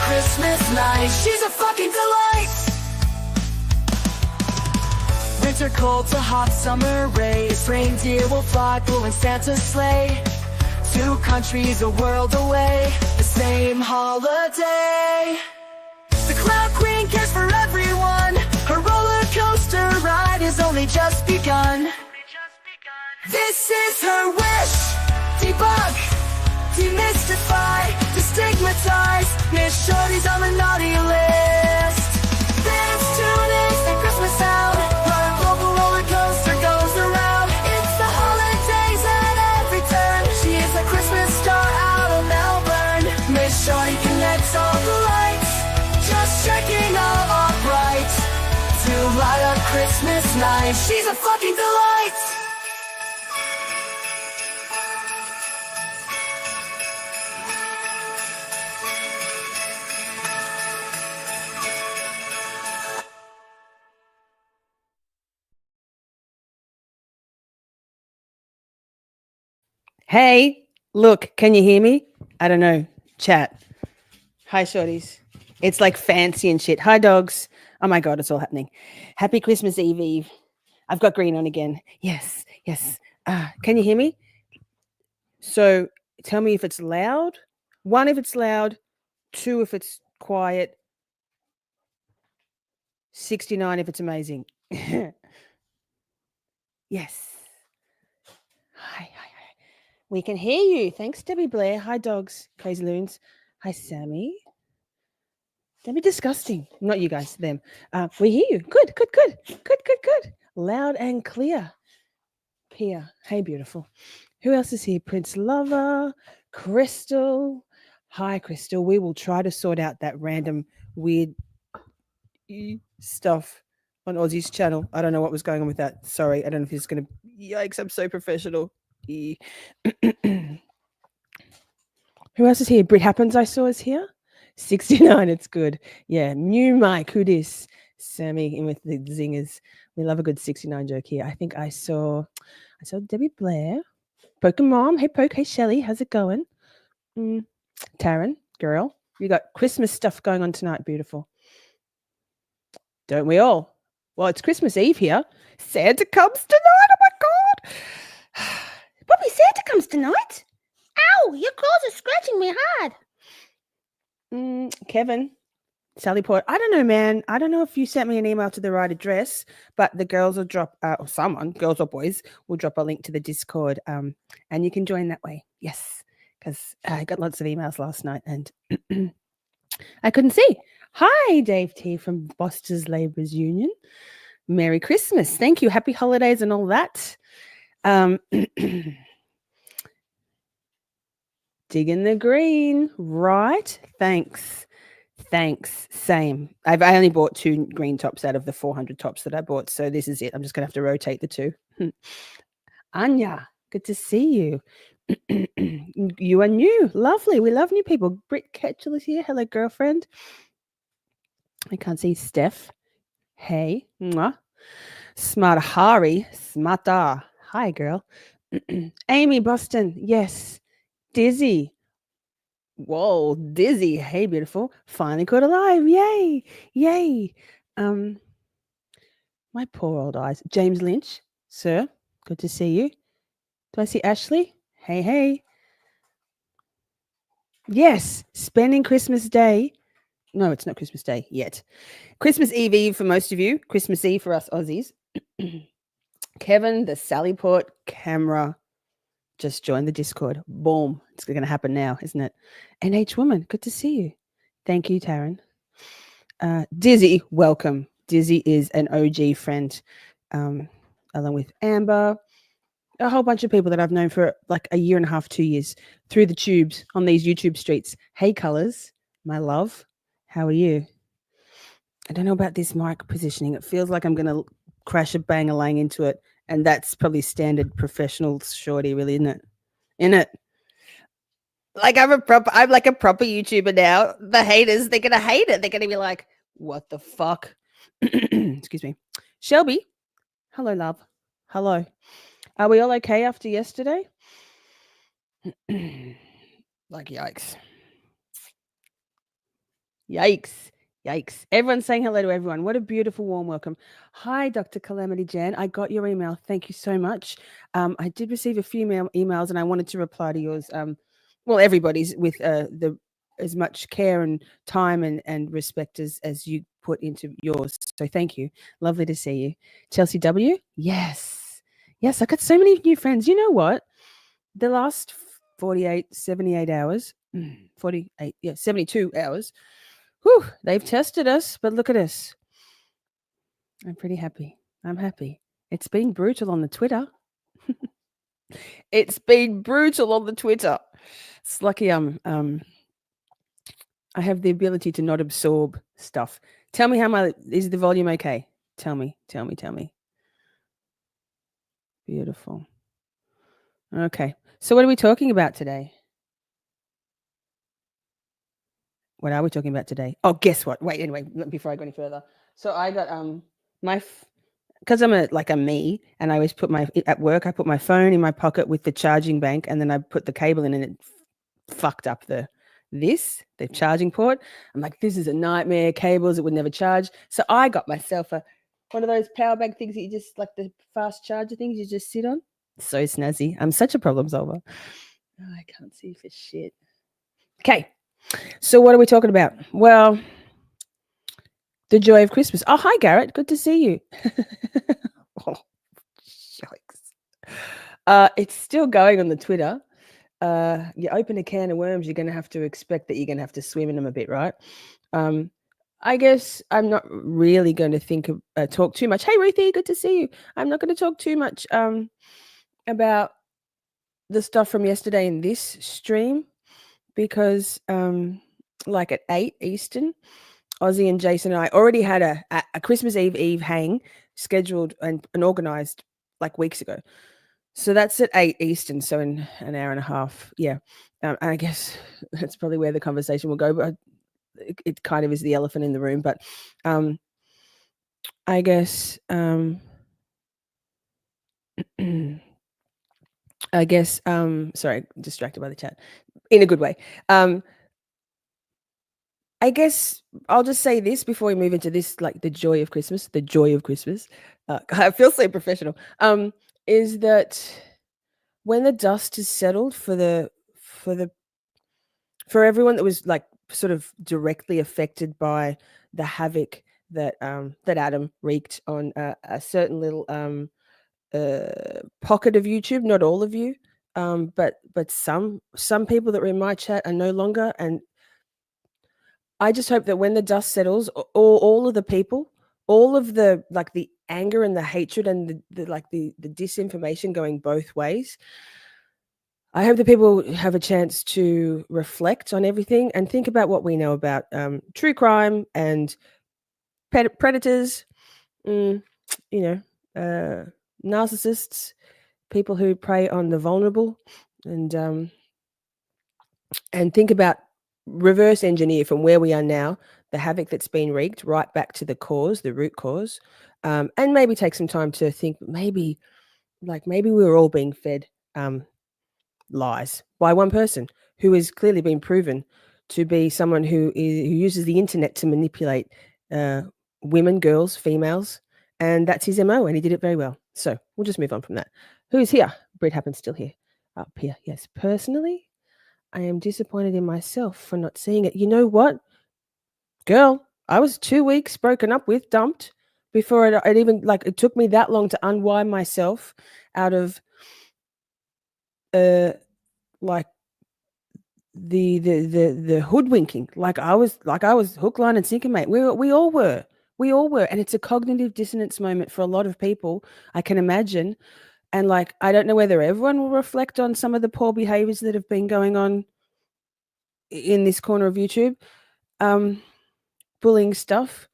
Christmas night. She's a fucking delight. Winter cold to hot summer rays. Reindeer will fly, pulling Santa's sleigh. Two countries a world away, the same holiday. The Clown Queen cares for everyone. Her roller coaster ride has only just begun. This is her wish. Debug, demystify, destigmatize. Miss Shorties on the naughty list. There's tunings and Christmas out. Her global roller coaster goes around. It's the holidays at every turn. She is a Christmas star out of Melbourne. Miss Shorty connects all the lights, just checking all bright to light up Christmas night. She's a fucking delight. Hey, look, can you hear me? I don't know. Chat. Hi, Shorties. It's like fancy and shit. Hi, dogs. Oh my God, it's all happening. Happy Christmas Eve. I've got green on again. Yes. Can you hear me? So tell me if it's loud. 1, if it's loud. 2, if it's quiet. 69, if it's amazing. Yes. Hi. We can hear you. Thanks, Debbie Blair. Hi, dogs. Crazy Loons. Hi, Sammy. Don't be disgusting. Not you guys, them. We hear you. Good. Loud and clear. Pia. Hey, beautiful. Who else is here? Prince Lover. Crystal. Hi, Crystal. We will try to sort out that random weird stuff on Aussie's channel. I don't know what was going on with that. Sorry. I don't know if it's going to... Yikes, I'm so professional. Who else is here? Brit Happens I saw is here. 69, it's good. Yeah, new mic. Who dis? Sammy in with the zingers. We love a good 69 joke here. I think I saw Debbie Blair. Pokemon. Hey, Poke. Hey, Shelly. How's it going? Taryn, girl. You got Christmas stuff going on tonight. Beautiful. Don't we all? Well, it's Christmas Eve here. Santa comes tonight. Oh, my God. Bobby, Santa comes tonight. Ow, your claws are scratching me hard. Kevin, Sally Port. I don't know, man. I don't know if you sent me an email to the right address, but the girls will drop, or someone, girls or boys, will drop a link to the Discord, and you can join that way. Yes, because I got lots of emails last night and I couldn't see. Hi, Dave T from Boston's Labourers Union. Merry Christmas. Thank you. Happy holidays and all that. Digging the green, right? Thanks. Same. I only bought 2 green tops out of the 400 tops that I bought, so this is it. I'm just gonna have to rotate the 2. Anya, good to see you. You are new. Lovely. We love new people. Britt Ketchel is here. Hello, girlfriend. I can't see Steph. Hey. Mwah. Smarta. Hi, girl. Amy Boston. Yes. Dizzy. Whoa, Dizzy. Hey, beautiful. Finally caught alive. Yay. My poor old eyes. James Lynch, sir. Good to see you. Do I see Ashley? Hey. Yes, spending Christmas Day. No, it's not Christmas Day yet. Christmas Eve for most of you. Christmas Eve for us Aussies. Kevin, the Sallyport camera. Just join the Discord. Boom. It's going to happen now, isn't it? NH Woman, good to see you. Thank you, Taryn. Dizzy, welcome. Dizzy is an OG friend, along with Amber, a whole bunch of people that I've known for like a year and a half, 2 years, through the tubes on these YouTube streets. Hey, Colors, my love. How are you? I don't know about this mic positioning. It feels like I'm going to crash a bang-a-lang into it. And that's probably standard professional shorty, really, isn't it? Like I'm like a proper YouTuber now. The haters, they're gonna hate it. They're gonna be like, what the fuck? Excuse me. Shelby. Hello, love. Hello. Are we all okay after yesterday? Like, yikes. Yikes. Yikes. Everyone's saying hello to everyone. What a beautiful, warm welcome. Hi, Dr. Calamity Jan. I got your email. Thank you so much. I did receive a few emails and I wanted to reply to yours. Well, everybody's with the as much care and time and respect as you put into yours. So thank you. Lovely to see you. Chelsea W. Yes. Yes, I got so many new friends. You know what? The last 48, 78 hours, 48, yeah, 72 hours. Whew, they've tested us, but look at us. I'm pretty happy. I'm happy. It's been brutal on the Twitter. It's been brutal on the Twitter. It's lucky I have the ability to not absorb stuff. Tell me is the volume okay? Tell me. Beautiful. Okay. So what are we talking about today? What are we talking about today? Oh, guess what? Wait, anyway, before I go any further. So I got my because I'm a me, and I always put at work. I put my phone in my pocket with the charging bank, and then I put the cable in, and it fucked up the charging port. I'm like, this is a nightmare. Cables, it would never charge. So I got myself one of those power bank things that you just like the fast charger things you just sit on. So snazzy. I'm such a problem solver. Oh, I can't see for shit. Okay, so what are we talking about? Well, the joy of Christmas. Oh, hi, Garrett. Good to see you. Oh, yikes. It's still going on the Twitter. You open a can of worms, you're going to have to expect that you're going to have to swim in them a bit, right? I guess I'm not really going to talk too much. Hey, Ruthie, good to see you. I'm not going to talk too much about the stuff from yesterday in this stream because, like at 8 Eastern, Ozzy and Jason and I already had a Christmas Eve hang scheduled and organised like weeks ago. So that's at 8 Eastern, so in an hour and a half. Yeah. I guess that's probably where the conversation will go, but it kind of is the elephant in the room. But I guess sorry, distracted by the chat in a good way. I guess I'll just say this before we move into this, like the joy of Christmas. I feel so professional. Is that when the dust is settled for everyone that was like sort of directly affected by the havoc that Adam wreaked on a certain little pocket of YouTube, not all of you, but some people that were in my chat are no longer, and I just hope that when the dust settles, all of the people, all of the like the anger and the hatred and the disinformation going both ways, I hope that people have a chance to reflect on everything and think about what we know about true crime and predators, narcissists, people who prey on the vulnerable, and think about reverse engineer from where we are now, the havoc that's been wreaked, right back to the root cause, and maybe take some time to think maybe we were all being fed lies by one person who has clearly been proven to be someone who uses the internet to manipulate women, girls, females, and that's his MO, and he did it very well. So we'll just move on from that. Who's here? Britt Happens still here. Up here, yes. Personally, I am disappointed in myself for not seeing it. You know what, girl? I was 2 weeks broken up with, dumped, before it even it took me that long to unwind myself out of like the hoodwinking. I was hook, line, and sinker, mate. We all were, and it's a cognitive dissonance moment for a lot of people, I can imagine. And I don't know whether everyone will reflect on some of the poor behaviors that have been going on in this corner of YouTube, bullying stuff,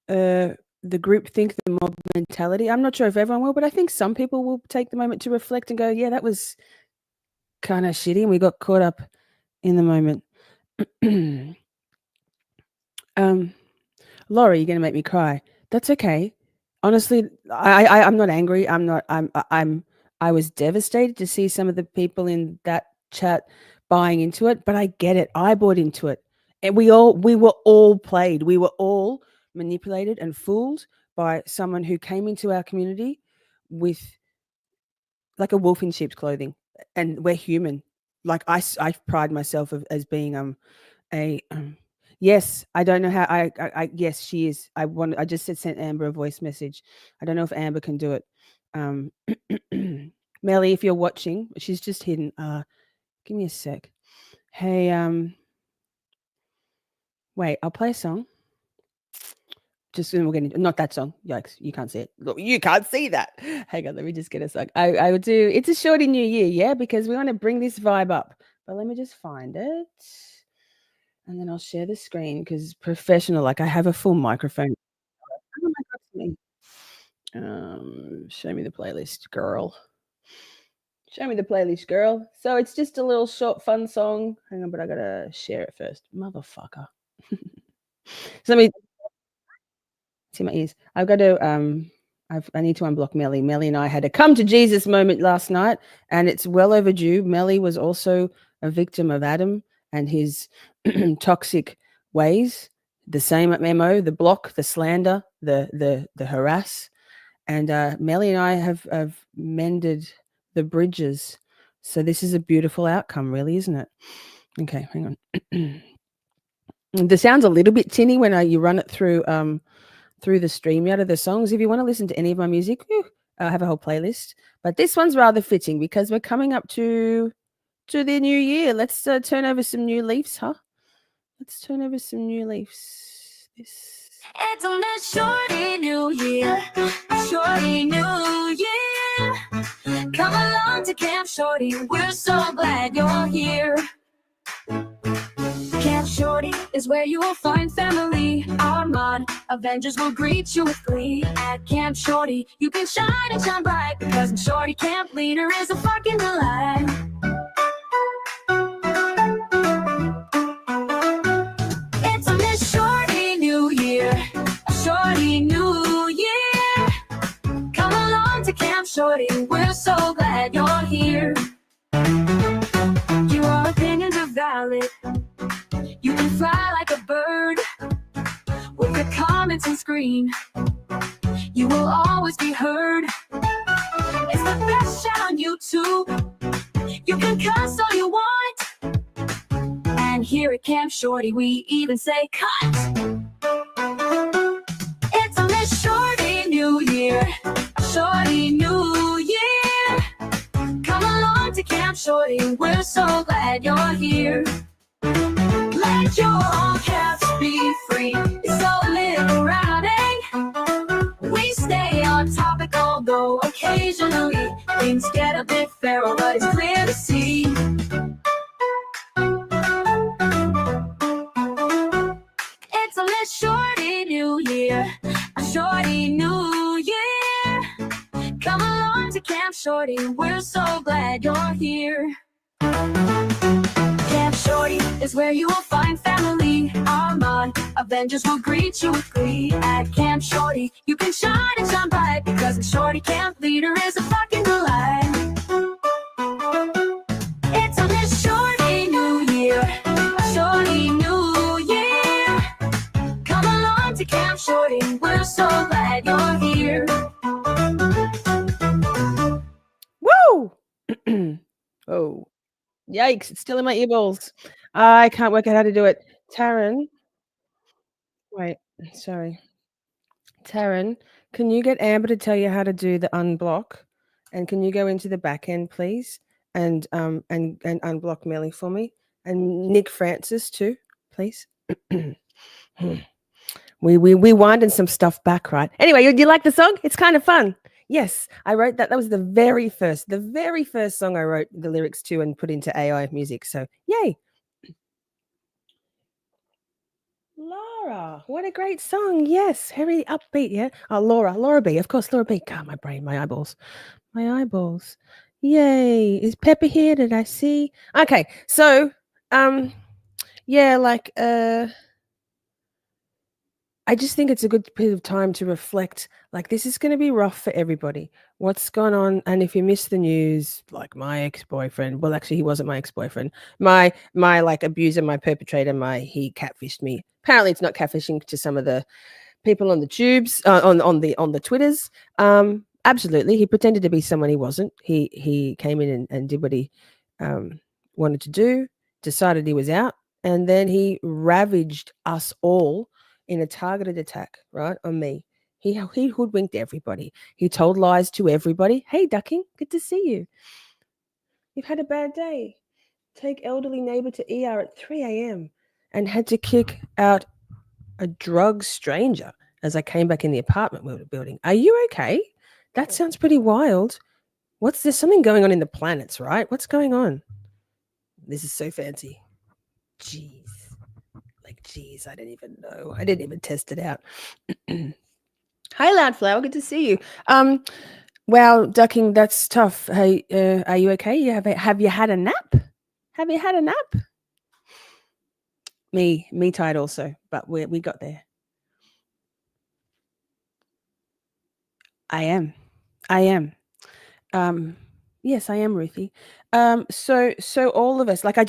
the group think, the mob mentality. I'm not sure if everyone will, but I think some people will take the moment to reflect and go, yeah, that was kind of shitty and we got caught up in the moment. Laurie, you're gonna make me cry. That's okay. Honestly, I'm not angry. I was devastated to see some of the people in that chat buying into it, but I get it. I bought into it. And we were all played. We were all manipulated and fooled by someone who came into our community with like a wolf in sheep's clothing, and we're human. Like I pride myself as being a yes. I don't know how yes, she is. I just said sent Amber a voice message. I don't know if Amber can do it. Um, Melly, if you're watching, she's just hidden. Give me a sec. Hey, wait, I'll play a song. Just then we're getting not that song. Yikes, you can't see it. Look, you can't see that. Hang on, let me just get a song. I would do it's a shorty new year, yeah, because we want to bring this vibe up. But let me just find it. And then I'll share the screen because professional, like I have a full microphone. Oh my God, it's me. Show me the playlist, girl. Show me the playlist, girl. So it's just a little short, fun song. Hang on, but I gotta share it first. Motherfucker. So let me see my ears. I've got to I need to unblock Melly. Melly and I had a come to Jesus moment last night, and it's well overdue. Melly was also a victim of Adam and his toxic ways. The same MO, the block, the slander, the harass. And Melly and I have mended the bridges. So this is a beautiful outcome, really, isn't it? Okay, hang on. The sound's a little bit tinny when you run it through the StreamYard of the songs. If you want to listen to any of my music, I have a whole playlist. But this one's rather fitting because we're coming up to the new year. Let's turn over some new leaves, huh? Let's turn over some new leaves. It's on that shorty new year, shorty new year. Come along to Camp Shorty, we're so glad you're here. Camp Shorty is where you will find family. Our mod Avengers will greet you with glee. At Camp Shorty, you can shine and shine bright because Shorty Camp Leader is a fucking delight. It's on this Shorty New Year, a Shorty New Year. Come along to Camp Shorty, we're so glad you're here. Your opinions are valid. You can fly like a bird with your comments and scream. You will always be heard. It's the best shout on YouTube. You can cuss all you want. And here at Camp Shorty, we even say cut. It's on this Shorty New Year, a Shorty New Year. Come along to Camp Shorty, we're so glad you're here. Let your own caps be free. It's so liberating. We stay on topic, although occasionally things get a bit feral, but it's clear to see. It's a lit Shorty New Year, a Shorty New Year. Come along to Camp Shorty, we're so glad you're here. Camp Shorty is where you will find family. Our mod Avengers will greet you with glee. At Camp Shorty, you can shine and shine bright because the Shorty Camp Leader is a fucking delight. It's on this Shorty New Year, a Shorty New Year. Come along to Camp Shorty, we're so glad you're here. Woo! Oh. Yikes, it's still in my earballs. I can't work out how to do it. Taryn, wait, sorry. Taryn, can you get Amber to tell you how to do the unblock? And can you go into the back end, please? And unblock Melly for me. And Nick Francis too, please. we winding some stuff back, right? Anyway, you like the song? It's kind of fun. Yes, I wrote that. That was the very first song I wrote the lyrics to and put into AI music. So yay. Laura, what a great song. Yes, very upbeat, yeah. Oh, Laura B, of course, Laura B. God, my brain, my eyeballs. Yay. Is Pepper here? Did I see? Okay, so yeah, like I just think it's a good bit of time to reflect. Like, this is going to be rough for everybody. What's gone on? And if you miss the news, like my ex-boyfriend, well, actually, he wasn't my ex-boyfriend. My like abuser, my perpetrator, he catfished me. Apparently, it's not catfishing to some of the people on the tubes, on the Twitters. Absolutely, he pretended to be someone he wasn't. He came in and did what he um, wanted to do. Decided he was out, and then he ravaged us all in a targeted attack, right, on me. He hoodwinked everybody. He told lies to everybody. Hey, ducking, good to see you. You've had a bad day. Take elderly neighbor to ER at 3 a.m. and had to kick out a drug stranger as I came back in the apartment we were building. Are you okay? That sounds pretty wild. There's something going on in the planets, right? What's going on? This is so fancy. Jeez. Like, geez, I didn't even know. I didn't even test it out. Hi, Loudflower. Good to see you. Wow, ducking, that's tough. Hey, are you okay? Have you had a nap? Have you had a nap? Me tired also, but we got there. I am. Yes, I am, Ruthie. So all of us, like, I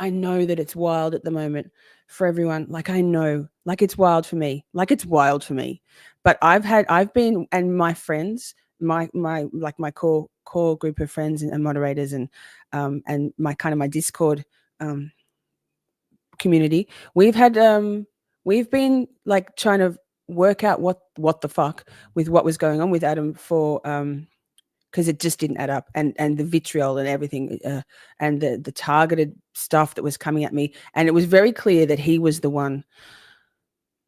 know that it's wild at the moment for everyone. Like, I know, like, it's wild for me. Like, it's wild for me. But I've been, and my friends, my core group of friends and moderators, and my Discord community, we've been like trying to work out what the fuck with what was going on with Adam for because it just didn't add up, and the vitriol and everything, and the targeted stuff that was coming at me, and it was very clear that he was the one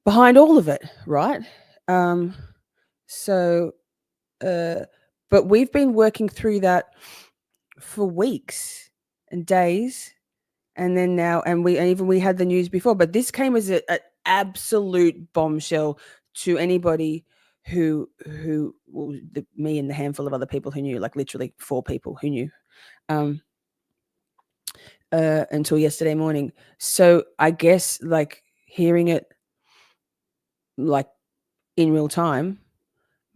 behind all of it, right? So but we've been working through that for weeks and days, and then now, and we had the news before, but this came as an absolute bombshell to anybody me and the handful of other people who knew, like literally 4 people who knew, until yesterday morning. So I guess, like, hearing it like in real time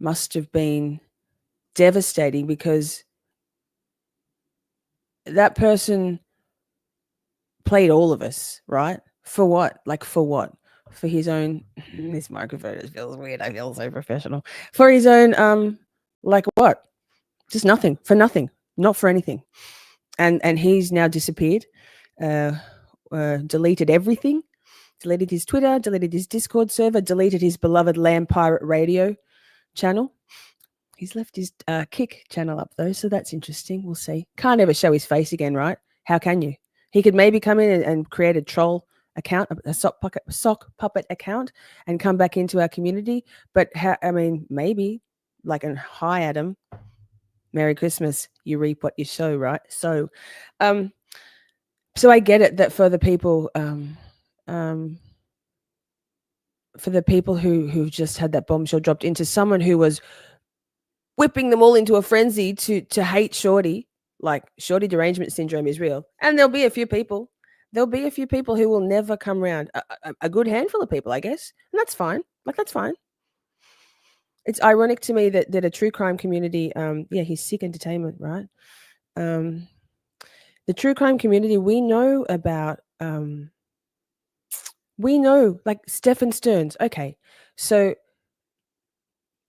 must have been devastating, because that person played all of us, right? For what? Like, for what? For his own this microphone, it feels weird. I feel so professional. For his own like what? Just nothing. For nothing. Not for anything. And he's now disappeared. Deleted everything. Deleted his Twitter, deleted his Discord server, deleted his beloved Lamb Pirate Radio channel. He's left his Kick channel up though, so that's interesting. We'll see. Can't ever show his face again, right? How can you? He could maybe come in and create a troll account, a sock puppet account, and come back into our community. But maybe, like, and hi, Adam. Merry Christmas. You reap what you sow, right? So I get it that for the people who've just had that bombshell dropped into someone who was whipping them all into a frenzy to hate Shorty, like, Shorty derangement syndrome is real. And there'll be a few people who will never come around. A good handful of people, I guess. And that's fine. Like, that's fine. It's ironic to me that a true crime community, he's sick entertainment, right? The true crime community, we know about, like, Stefan Stearns. Okay, so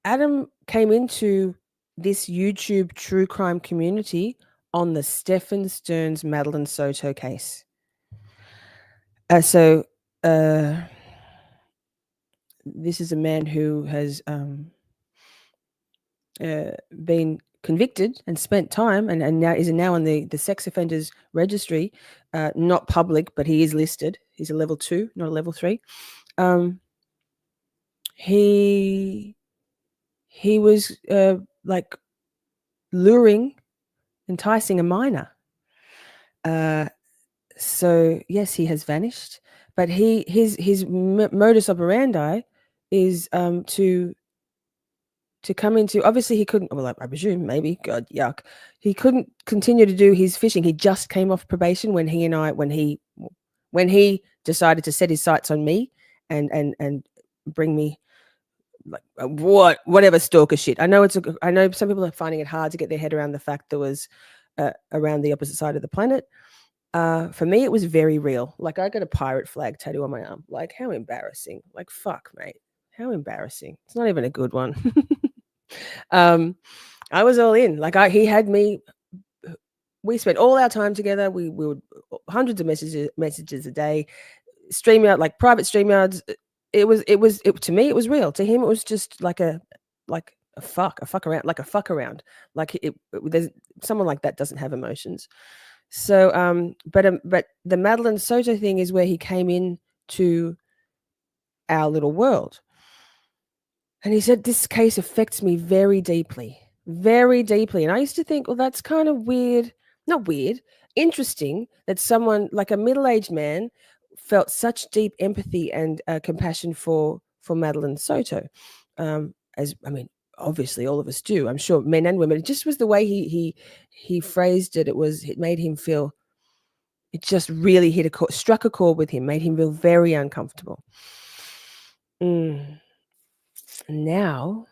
Adam came into this YouTube true crime community on the Stefan Stearns Madeline Soto case. This is a man who has been convicted and spent time, and now is on the sex offenders registry, not public, but he is listed. He's a level 2, not a level 3. He was like enticing a minor. So yes, he has vanished, but his modus operandi is to come into, obviously he couldn't, well, I presume, maybe, God, yuck, he couldn't continue to do his fishing. He just came off probation when he decided to set his sights on me and bring me like whatever stalker shit. I know I know some people are finding it hard to get their head around the fact there was around the opposite side of the planet. For me, it was very real. Like, I got a pirate flag tattoo on my arm. Like, how embarrassing. Like, fuck, mate. How embarrassing. It's not even a good one. I was all in. Like, he had me. We spent all our time together. We would hundreds of messages a day, stream out, like private stream yards. It to me, it was real. To him, it was just like a fuck around, like a fuck around. Like there's someone like that doesn't have emotions. So, but the Madeline Soto thing is where he came in to our little world. And he said, this case affects me very deeply, very deeply. And I used to think, well, that's kind of weird. Not weird, interesting that someone like a middle-aged man felt such deep empathy and compassion for Madeline Soto. As I mean, obviously all of us do. I'm sure men and women. It just was the way he phrased it. It made him feel. It just really struck a chord with him, made him feel very uncomfortable. Now,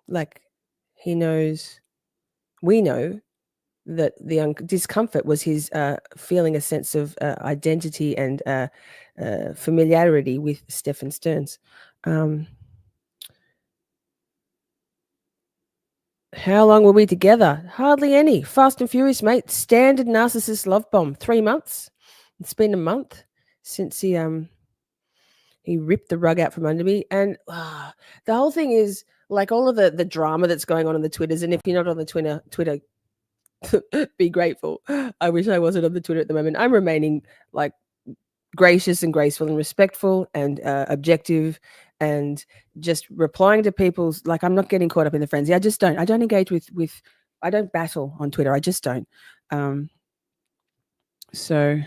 like, we know that the discomfort was his feeling a sense of identity and familiarity with Stefan Stearns. How long were we together? Hardly any. Fast and Furious, mate. Standard narcissist love bomb. 3 months. It's been a month since he ripped the rug out from under me. And the whole thing is like all of the drama that's going on the Twitters. And if you're not on the Twitter, be grateful. I wish I wasn't on the Twitter at the moment. I'm remaining like gracious and graceful and respectful and objective and just replying to people's, like, I'm not getting caught up in the frenzy. I don't engage with I don't battle on Twitter. I just don't. So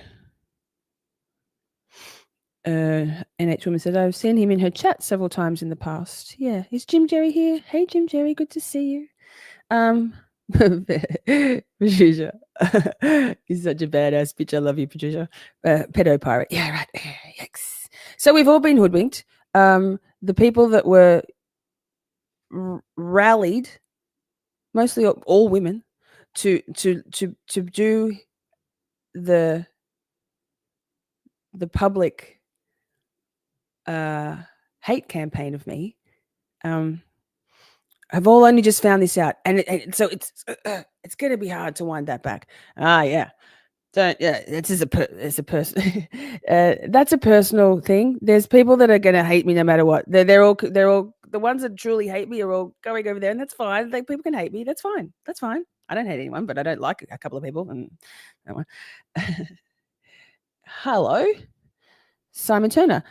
NH Woman said, I've seen him in her chat several times in the past. Yeah. Is Jim Jerry here? Hey, Jim Jerry, good to see you. Patricia. He's such a badass bitch. I love you, Patricia. Pedo pirate. Yeah, right. Yikes. So we've all been hoodwinked. The people that were rallied, mostly all women, to do the public hate campaign of me, I've all only just found this out, and so it's going to be hard to wind that back. Yeah. This is it's a person. That's a personal thing. There's people that are going to hate me no matter what. They're all the ones that truly hate me are all going over there, and that's fine. Like, people can hate me. That's fine. That's fine. I don't hate anyone, but I don't like a couple of people, and that one. Hello, Simon Turner.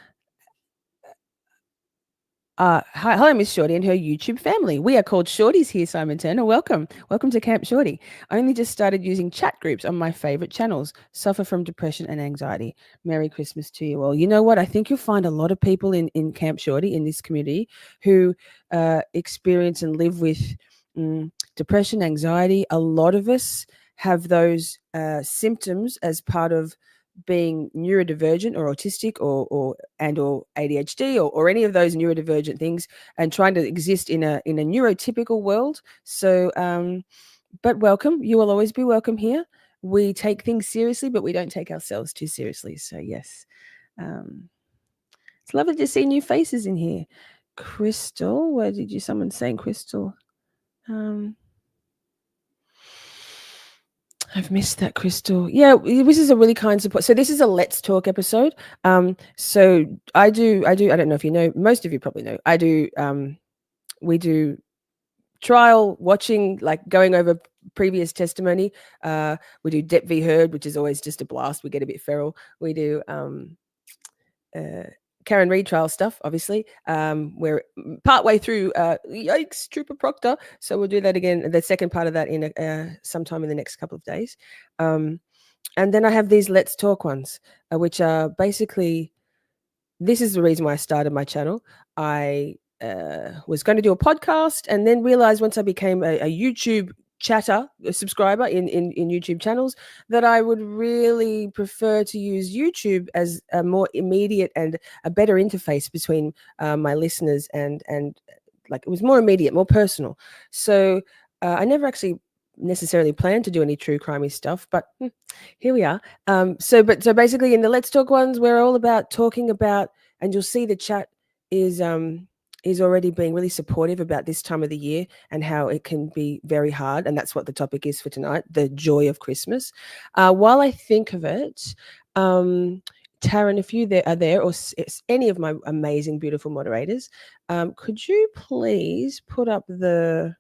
Hello, Miss Shorty and her YouTube family. We are called Shorties here, Simon Turner. Welcome to Camp Shorty. I only just started using chat groups on my favorite channels. Suffer from depression and anxiety. Merry Christmas to you all. You know what? I think you'll find a lot of people in Camp Shorty, in this community, who experience and live with depression, anxiety. A lot of us have those symptoms as part of being neurodivergent or autistic or ADHD or any of those neurodivergent things, and trying to exist in a neurotypical world. So but welcome. You will always be welcome here. We take things seriously, but we don't take ourselves too seriously. So yes, it's lovely to see new faces in here. Crystal, where did you? Someone saying Crystal. I've missed that, Crystal. Yeah, this is a really kind support. So this is a Let's Talk episode. So I don't know if you know, most of you probably know, we do trial watching, like going over previous testimony. We do Depp v. Heard, which is always just a blast. We get a bit feral. We do Karen Reid trial stuff, obviously. We're partway through yikes, Trooper Proctor. So we'll do that again, the second part of that in sometime in the next couple of days. And then I have these Let's Talk ones, which are basically, this is the reason why I started my channel. I was going to do a podcast, and then realized once I became a YouTube chatter, a subscriber in YouTube channels, that I would really prefer to use YouTube as a more immediate and a better interface between my listeners, and like it was more immediate, more personal. So I never actually necessarily planned to do any true crimey stuff, but here we are. So basically in the Let's Talk ones, we're all about talking about, and you'll see the chat is already being really supportive about this time of the year and how it can be very hard. And that's what the topic is for tonight, the joy of Christmas. While I think of it, Taryn, if you are there, or any of my amazing, beautiful moderators, could you please put up the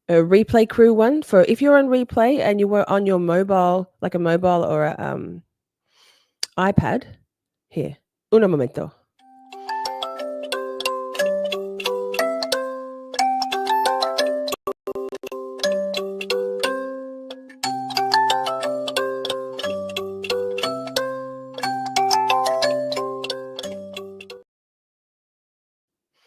replay crew one for if you're on replay and you were on your mobile, like a mobile or a iPad. Here, un momento.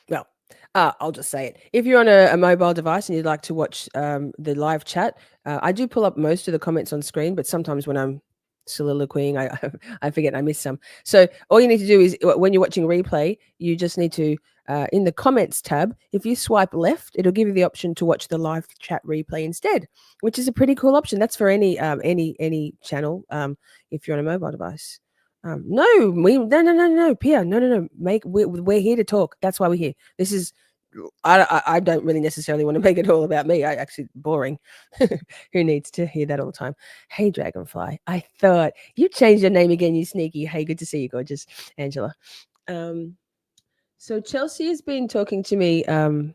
Well, I'll just say it. If you're on a mobile device and you'd like to watch the live chat, I do pull up most of the comments on screen, but sometimes when I'm soliloquying, I forget I miss some. So all you need to do is when you're watching replay, you just need to, in the comments tab, if you swipe left, it'll give you the option to watch the live chat replay instead, which is a pretty cool option. That's for any channel if you're on a mobile device. No, Pia, no. We're here to talk. That's why we're here. This is, I don't really necessarily want to make it all about me. I actually boring. Who needs to hear that all the time? Hey, Dragonfly, I thought you changed your name again, you sneaky. Hey, good to see you, gorgeous Angela. So Chelsea has been talking to me, like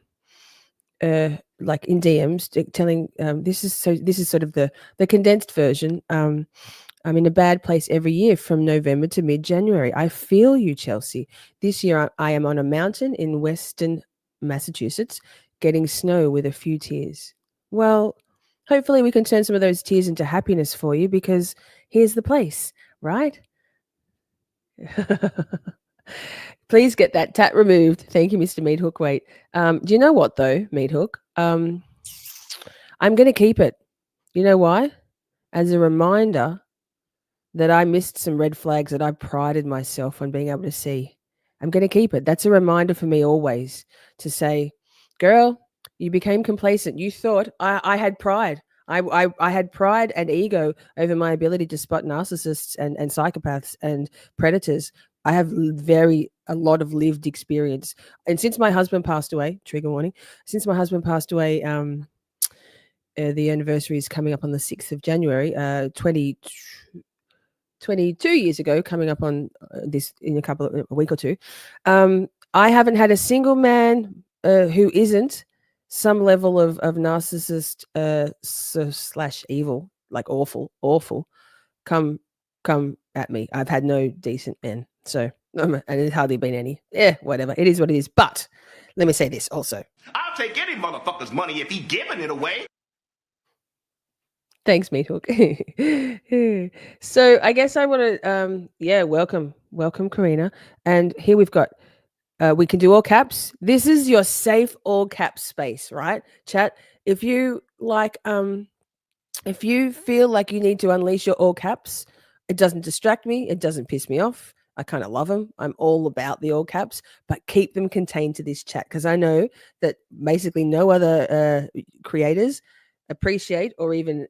in DMs, telling this is sort of the condensed version. I'm in a bad place every year from November to mid-January. I feel you, Chelsea. This year I am on a mountain in Western Massachusetts getting snow with a few tears. Well, hopefully we can turn some of those tears into happiness for you, because here's the place, right? Please get that tat removed. Thank you, Mr. Meathook. Wait, do you know what though, Meathook? I'm going to keep it. You know why? As a reminder that I missed some red flags that I prided myself on being able to see. I'm going to keep it. That's a reminder for me always to say, girl, you became complacent. You thought I had pride. I had pride and ego over my ability to spot narcissists and psychopaths and predators. I have a lot of lived experience. And since my husband passed away, trigger warning, since my husband passed away, the anniversary is coming up on the 6th of January, 22 years ago, coming up on this in a week or two. I haven't had a single man who isn't some level of narcissist slash evil, like awful, come at me. I've had no decent men. So, and there's hardly been any. Yeah, whatever. It is what it is. But let me say this also. I'll take any motherfucker's money if he giving it away. Thanks, Meathook. So I guess I want to, welcome, Karina. And here we've got, we can do all caps. This is your safe all caps space, right? Chat. If you like, if you feel like you need to unleash your all caps, it doesn't distract me. It doesn't piss me off. I kind of love them. I'm all about the all caps, but keep them contained to this chat, because I know that basically no other creators appreciate or even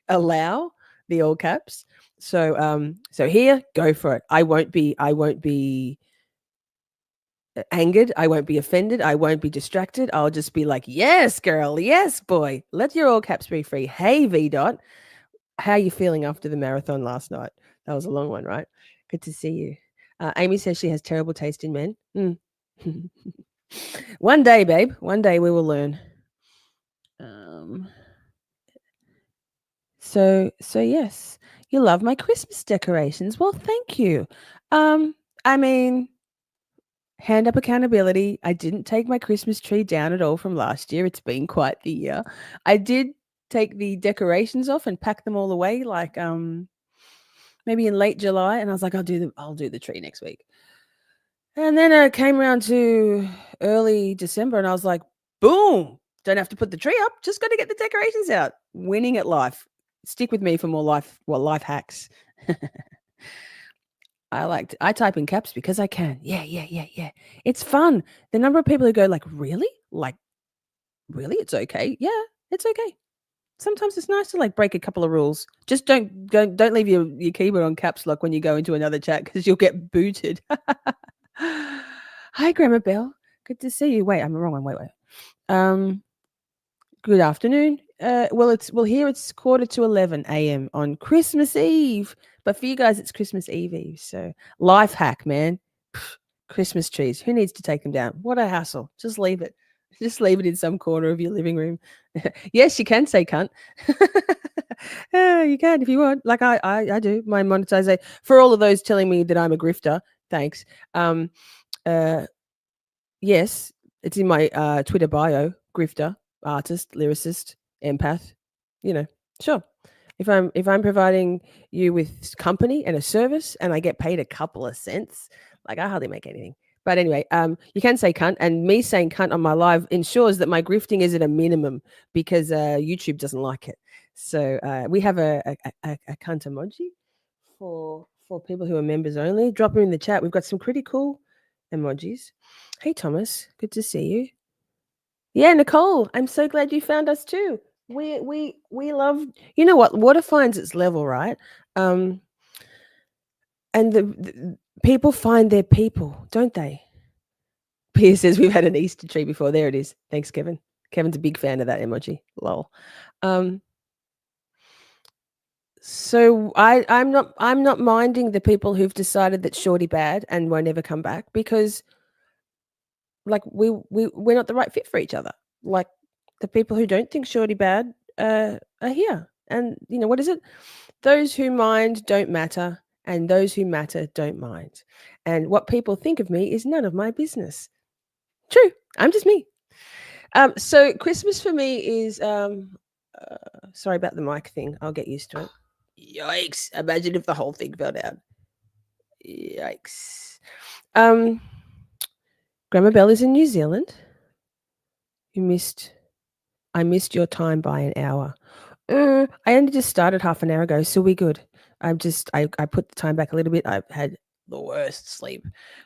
allow the all caps. So here, go for it. I won't be angered. I won't be offended. I won't be distracted. I'll just be like, yes, girl. Yes, boy. Let your all caps be free. Hey, V Dot. How are you feeling after the marathon last night? That was a long one, right? Good to see you. Amy says she has terrible taste in men. One day, babe. One day we will learn. So yes, you love my Christmas decorations. Well, thank you. I mean, hand up accountability. I didn't take my Christmas tree down at all from last year. It's been quite the year. I did take the decorations off and pack them all away, like maybe in late July, and I was like, I'll do the tree next week. And then I came around to early December and I was like, boom, Don't have to put the tree up. Just got to get the decorations out. Winning at life. Stick with me for more life hacks. I type in caps because I can. Yeah. It's fun. The number of people who go like, really? Like, really? It's okay. Yeah, it's okay. Sometimes it's nice to like break a couple of rules. Just don't leave your keyboard on caps lock when you go into another chat because you'll get booted. Hi, Grandma Bell. Good to see you. Wait, I'm the wrong one. Wait. Good afternoon. Here it's 11:15 a.m. on Christmas Eve, but for you guys it's Christmas Eve. So life hack, man. Christmas trees. Who needs to take them down? What a hassle. Just leave it. Just leave it in some corner of your living room. Yes, you can say cunt. You can if you want. Like I do. My monetization for all of those telling me that I'm a grifter. Thanks. Yes, it's in my Twitter bio. Grifter, artist, lyricist, empath. Sure. If I'm providing you with company and a service, and I get paid a couple of cents, like I hardly make anything. But anyway, you can say cunt, and me saying cunt on my live ensures that my grifting is at a minimum because YouTube doesn't like it. So we have a cunt emoji for people who are members only. Drop them in the chat. We've got some pretty cool emojis. Hey Thomas, good to see you. Yeah, Nicole, I'm so glad you found us too. We love, you know what? Water finds its level, right? And the people find their people, don't they? Pierre says we've had an Easter tree before. There it is. Thanks, Kevin. Kevin's a big fan of that emoji. Lol. So I'm not minding the people who've decided that Shorty bad and won't ever come back because like we're not the right fit for each other. Like the people who don't think Shorty bad are here. And what is it? Those who mind don't matter, and those who matter don't mind. And what people think of me is none of my business. True. I'm just me. So Christmas for me is sorry about the mic thing. I'll get used to it. Yikes. Imagine if the whole thing fell down. Yikes. Grandma Bell is in New Zealand. I missed your time by an hour. I only just started half an hour ago, so we're good. I put the time back a little bit. I've had the worst sleep.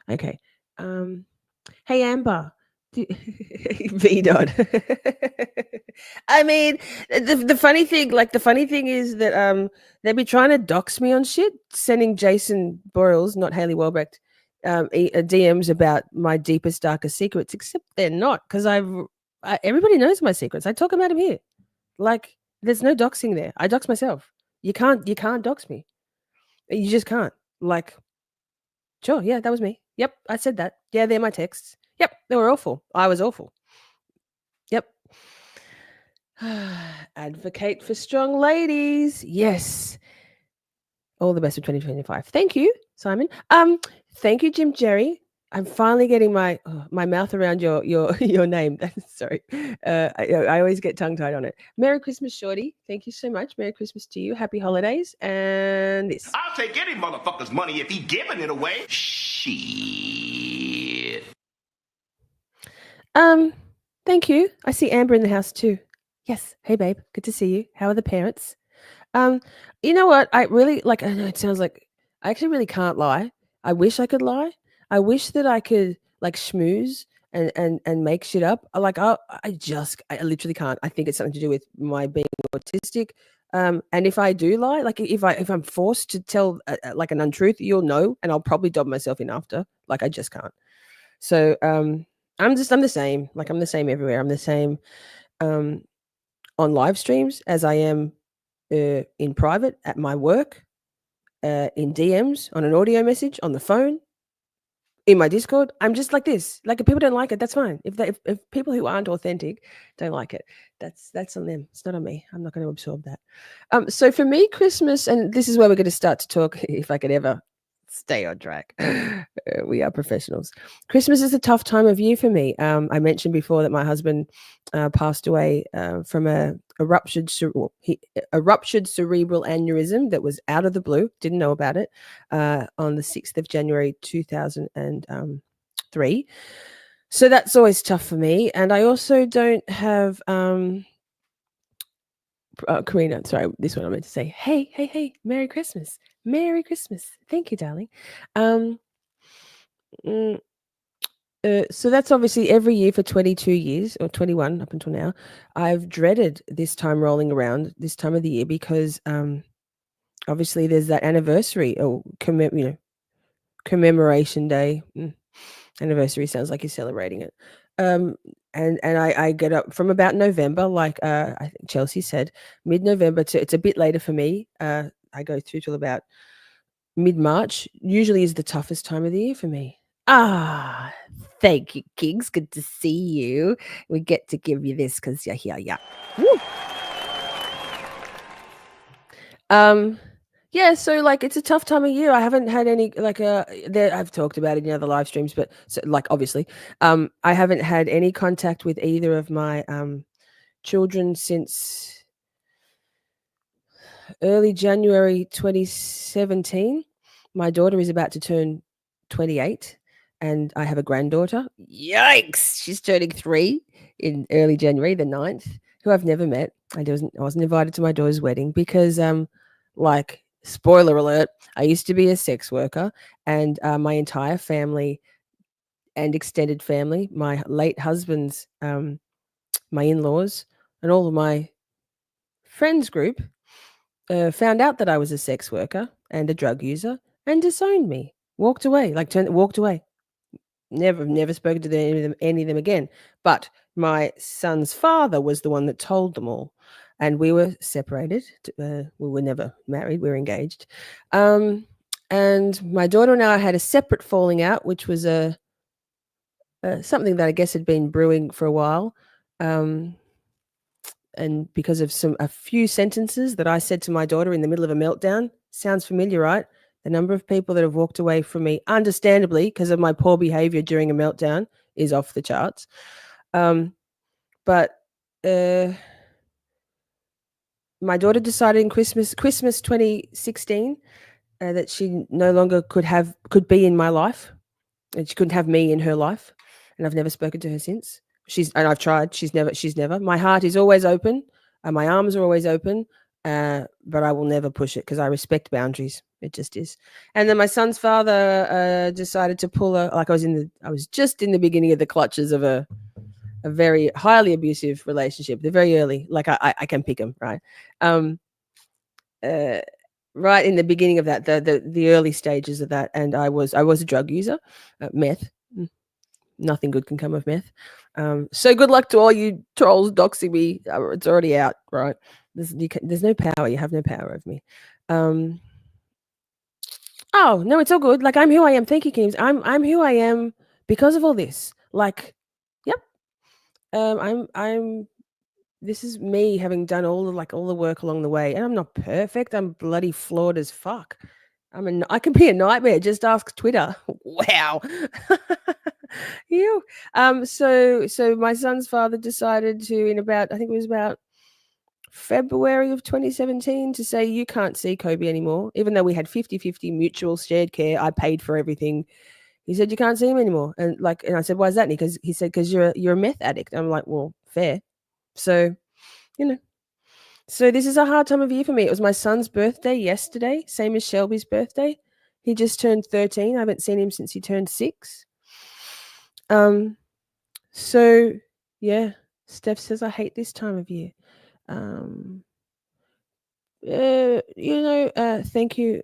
Okay. Hey Amber. V dot. I mean, the funny thing is that they'd be trying to dox me on shit, sending Jason Boyles, not Haley Welbrecht, DMs about my deepest, darkest secrets, except they're not, because everybody knows my secrets. I talk about them here. Like, there's no doxing there. I dox myself. You can't dox me. You just can't. Like, sure, yeah, that was me. Yep, I said that. Yeah, they're my texts. Yep, they were awful. I was awful. Yep. Advocate for strong ladies. Yes. All the best for 2025. Thank you, Simon. Thank you, Jim Jerry. I'm finally getting my mouth around your name. Sorry. I always get tongue-tied on it. Merry Christmas, Shorty. Thank you so much. Merry Christmas to you. Happy holidays. And this. I'll take any motherfucker's money if he giving it away. Shit. Thank you. I see Amber in the house too. Yes. Hey, babe. Good to see you. How are the parents? You know what? I really like. I know it sounds like I actually really can't lie. I wish I could lie. I wish that I could like schmooze and make shit up. Like I literally can't. I think it's something to do with my being autistic. And if I do lie, like if I'm forced to tell like an untruth, you'll know, and I'll probably dob myself in after. Like I just can't. So I'm the same. Like I'm the same everywhere. I'm the same on live streams as I am in private at my work, in DMs, on an audio message, on the phone, in my Discord. I'm just like this. Like if people don't like it, that's fine. If people who aren't authentic don't like it, that's on them. It's not on me. I'm not going to absorb that. So for me, Christmas, and this is where we're going to start to talk, if I could ever stay on track. We are professionals. Christmas is a tough time of year for me. I mentioned before that my husband passed away from a ruptured cerebral aneurysm that was out of the blue. Didn't know about it on the 6th of January 2003. So that's always tough for me. And I also don't have Karina, sorry, this one I meant to say, hey, Merry Christmas. Merry Christmas. Thank you, darling. Um mm, so that's obviously every year for 22 years or 21 up until now. I've dreaded this time rolling around, this time of the year, because obviously there's that anniversary or commemoration day. Anniversary sounds like you're celebrating it. Um, and I get up from about November, like I think Chelsea said, mid-November to it's a bit later for me. I go through till about mid-March. Usually is the toughest time of the year for me. Ah, thank you, Kings. Good to see you. We get to give you this because you're here. Yeah. Woo. Yeah, so like it's a tough time of year. I haven't had any like there I've talked about it in other live streams, but so, like obviously, I haven't had any contact with either of my children since early January 2017. My daughter is about to turn 28 and I have a granddaughter. Yikes! She's turning 3 in early January, the 9th, who I've never met. I wasn't invited to my daughter's wedding because like spoiler alert, I used to be a sex worker and my entire family and extended family, my late husband's my in-laws and all of my friends group found out that I was a sex worker and a drug user and disowned me. Walked away. Never spoken to any of them again. But my son's father was the one that told them all, and we were separated. We were never married. We were engaged, and my daughter and I had a separate falling out, which was something that I guess had been brewing for a while. And because of a few sentences that I said to my daughter in the middle of a meltdown. Sounds familiar, right? The number of people that have walked away from me, understandably, because of my poor behavior during a meltdown, is off the charts. But my daughter decided in Christmas 2016 that she no longer could be in my life, and she couldn't have me in her life. And I've never spoken to her since. And I've tried. She's never. My heart is always open, and my arms are always open. But I will never push it because I respect boundaries. It just is. And then my son's father decided to pull I was just in the beginning of the clutches of a very highly abusive relationship. They're very early. Like I can pick them, right? Right in the beginning of that, the early stages of that, and I was a drug user, meth. Nothing good can come of meth. So good luck to all you trolls doxing me. It's already out, right? There's no power. You have no power over me. Oh no, it's all good. Like I'm who I am. Thank you, Kims. I'm who I am because of all this. Like, yep. I'm. This is me having done all the work along the way, and I'm not perfect. I'm bloody flawed as fuck. I can be a nightmare. Just ask Twitter. Wow. You. So my son's father decided to, I think it was about February of 2017, to say you can't see Kobe anymore, even though we had 50-50 mutual shared care. I paid for everything. He said you can't see him anymore, and I said, why is that? Because he said, because you're a meth addict. I'm like, well, fair. So, you know. So this is a hard time of year for me. It was my son's birthday yesterday, same as Shelby's birthday. He just turned 13. I haven't seen him since he turned 6. So yeah, Steph says I hate this time of year. Thank you,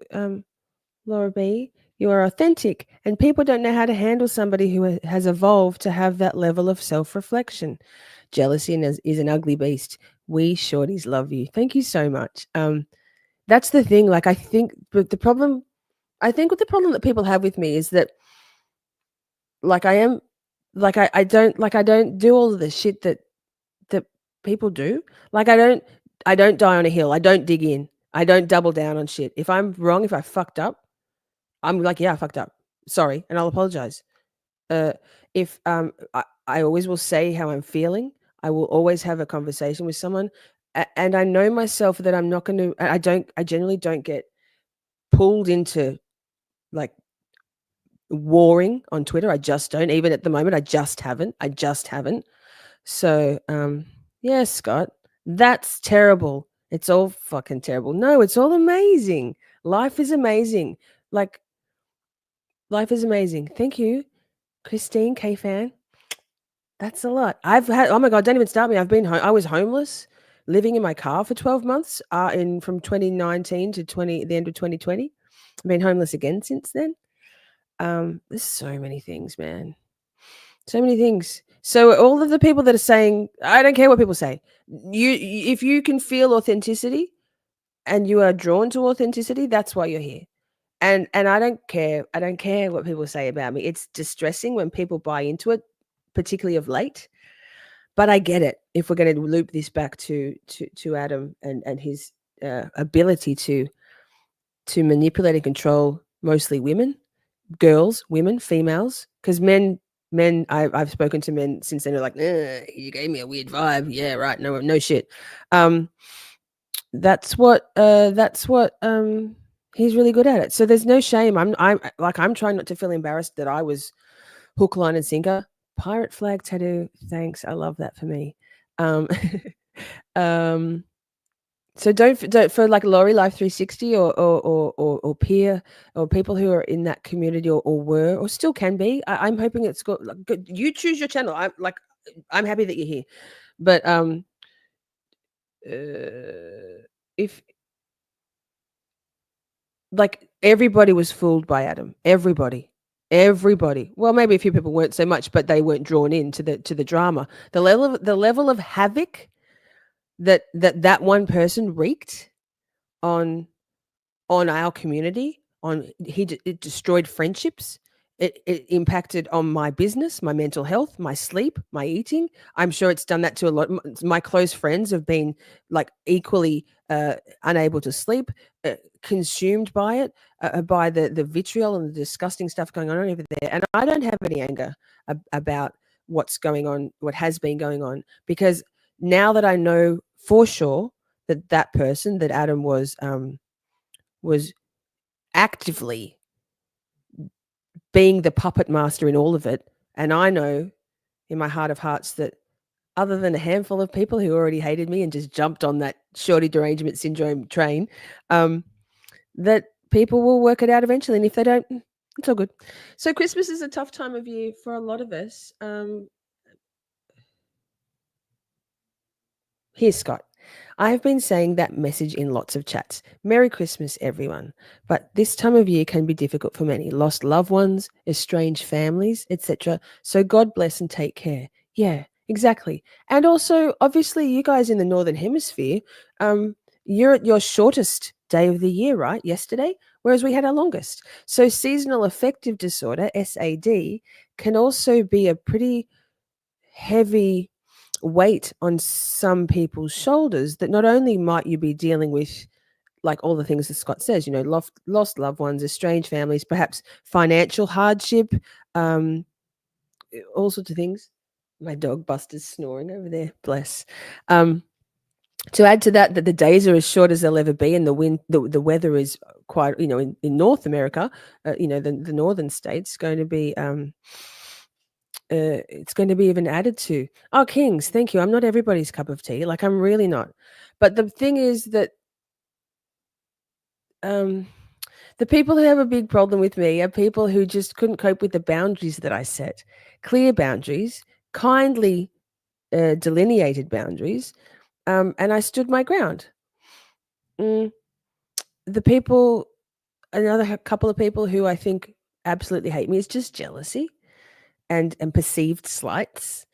Laura B. You are authentic, and people don't know how to handle somebody who has evolved to have that level of self-reflection. Jealousy is an ugly beast. We Shorties love you. Thank you so much. That's the thing. Like, I think with the problem that people have with me is that, like, I don't do all of the shit that people do. Like, I don't die on a hill. I don't dig in. I don't double down on shit. If I'm wrong, if I fucked up, I'm like, yeah, I fucked up. Sorry, and I'll apologize. If I always will say how I'm feeling. I will always have a conversation with someone, and I know myself that I'm not going to. I generally don't get pulled into like warring on Twitter. I just don't. Even at the moment, I just haven't. So, yeah, Scott, that's terrible. It's all fucking terrible. No, it's all amazing. Life is amazing. Like, life is amazing. Thank you, Christine K fan. That's a lot. I've had, oh my God, don't even start me. I was homeless, living in my car for 12 months, from 2019 to the end of 2020. I've been homeless again since then. There's so many things, man. So many things. So all of the people that are saying, I don't care what people say. If you can feel authenticity and you are drawn to authenticity, that's why you're here. And I don't care. I don't care what people say about me. It's distressing when people buy into it, particularly of late. But I get it. If we're going to loop this back to Adam and his ability to manipulate and control mostly women, girls, women, females, because men, I've spoken to men since then. They're like, you gave me a weird vibe. Yeah, right. No shit. That's what he's really good at it. So there's no shame. I'm trying not to feel embarrassed that I was hook, line, and sinker. Pirate flag tattoo. Thanks. I love that for me. Um, so don't for like Lori Life 360 or peer or people who are in that community or were or still can be. I'm hoping it's got like, good. You choose your channel. I'm happy that you're here, but if like everybody was fooled by Adam, everybody. Well, maybe a few people weren't so much, but they weren't drawn into the drama. The level of havoc that one person wreaked on our community, it destroyed friendships. It impacted on my business, my mental health, my sleep, my eating. I'm sure it's done that to a lot. My close friends have been like equally unable to sleep, consumed by it, by the vitriol and the disgusting stuff going on over there. And I don't have any anger about what's going on, what has been going on, because now that I know for sure that person, that Adam was actively being the puppet master in all of it. And I know in my heart of hearts that other than a handful of people who already hated me and just jumped on that shorty derangement syndrome train, that people will work it out eventually. And if they don't, it's all good. So Christmas is a tough time of year for a lot of us. Here's Scott. I have been saying that message in lots of chats. Merry Christmas, everyone. But this time of year can be difficult for many. Lost loved ones, estranged families, etc. So God bless and take care. Yeah, exactly. And also, obviously, you guys in the Northern Hemisphere, you're at your shortest day of the year, right? Yesterday, whereas we had our longest. So seasonal affective disorder, SAD, can also be a pretty heavy weight on some people's shoulders, that not only might you be dealing with like all the things that Scott says, lost loved ones, estranged families, perhaps financial hardship, all sorts of things. My dog Buster's snoring over there, bless. To add to that the days are as short as they'll ever be, and the weather is quite, in North America, the northern states, going to be it's going to be even added to. Oh, Kings, thank you. I'm not everybody's cup of tea. Like, I'm really not. But the thing is that the people who have a big problem with me are people who just couldn't cope with the boundaries that I set. Clear boundaries, kindly delineated boundaries, and I stood my ground. The people, another couple of people who I think absolutely hate me, is just jealousy and perceived slights.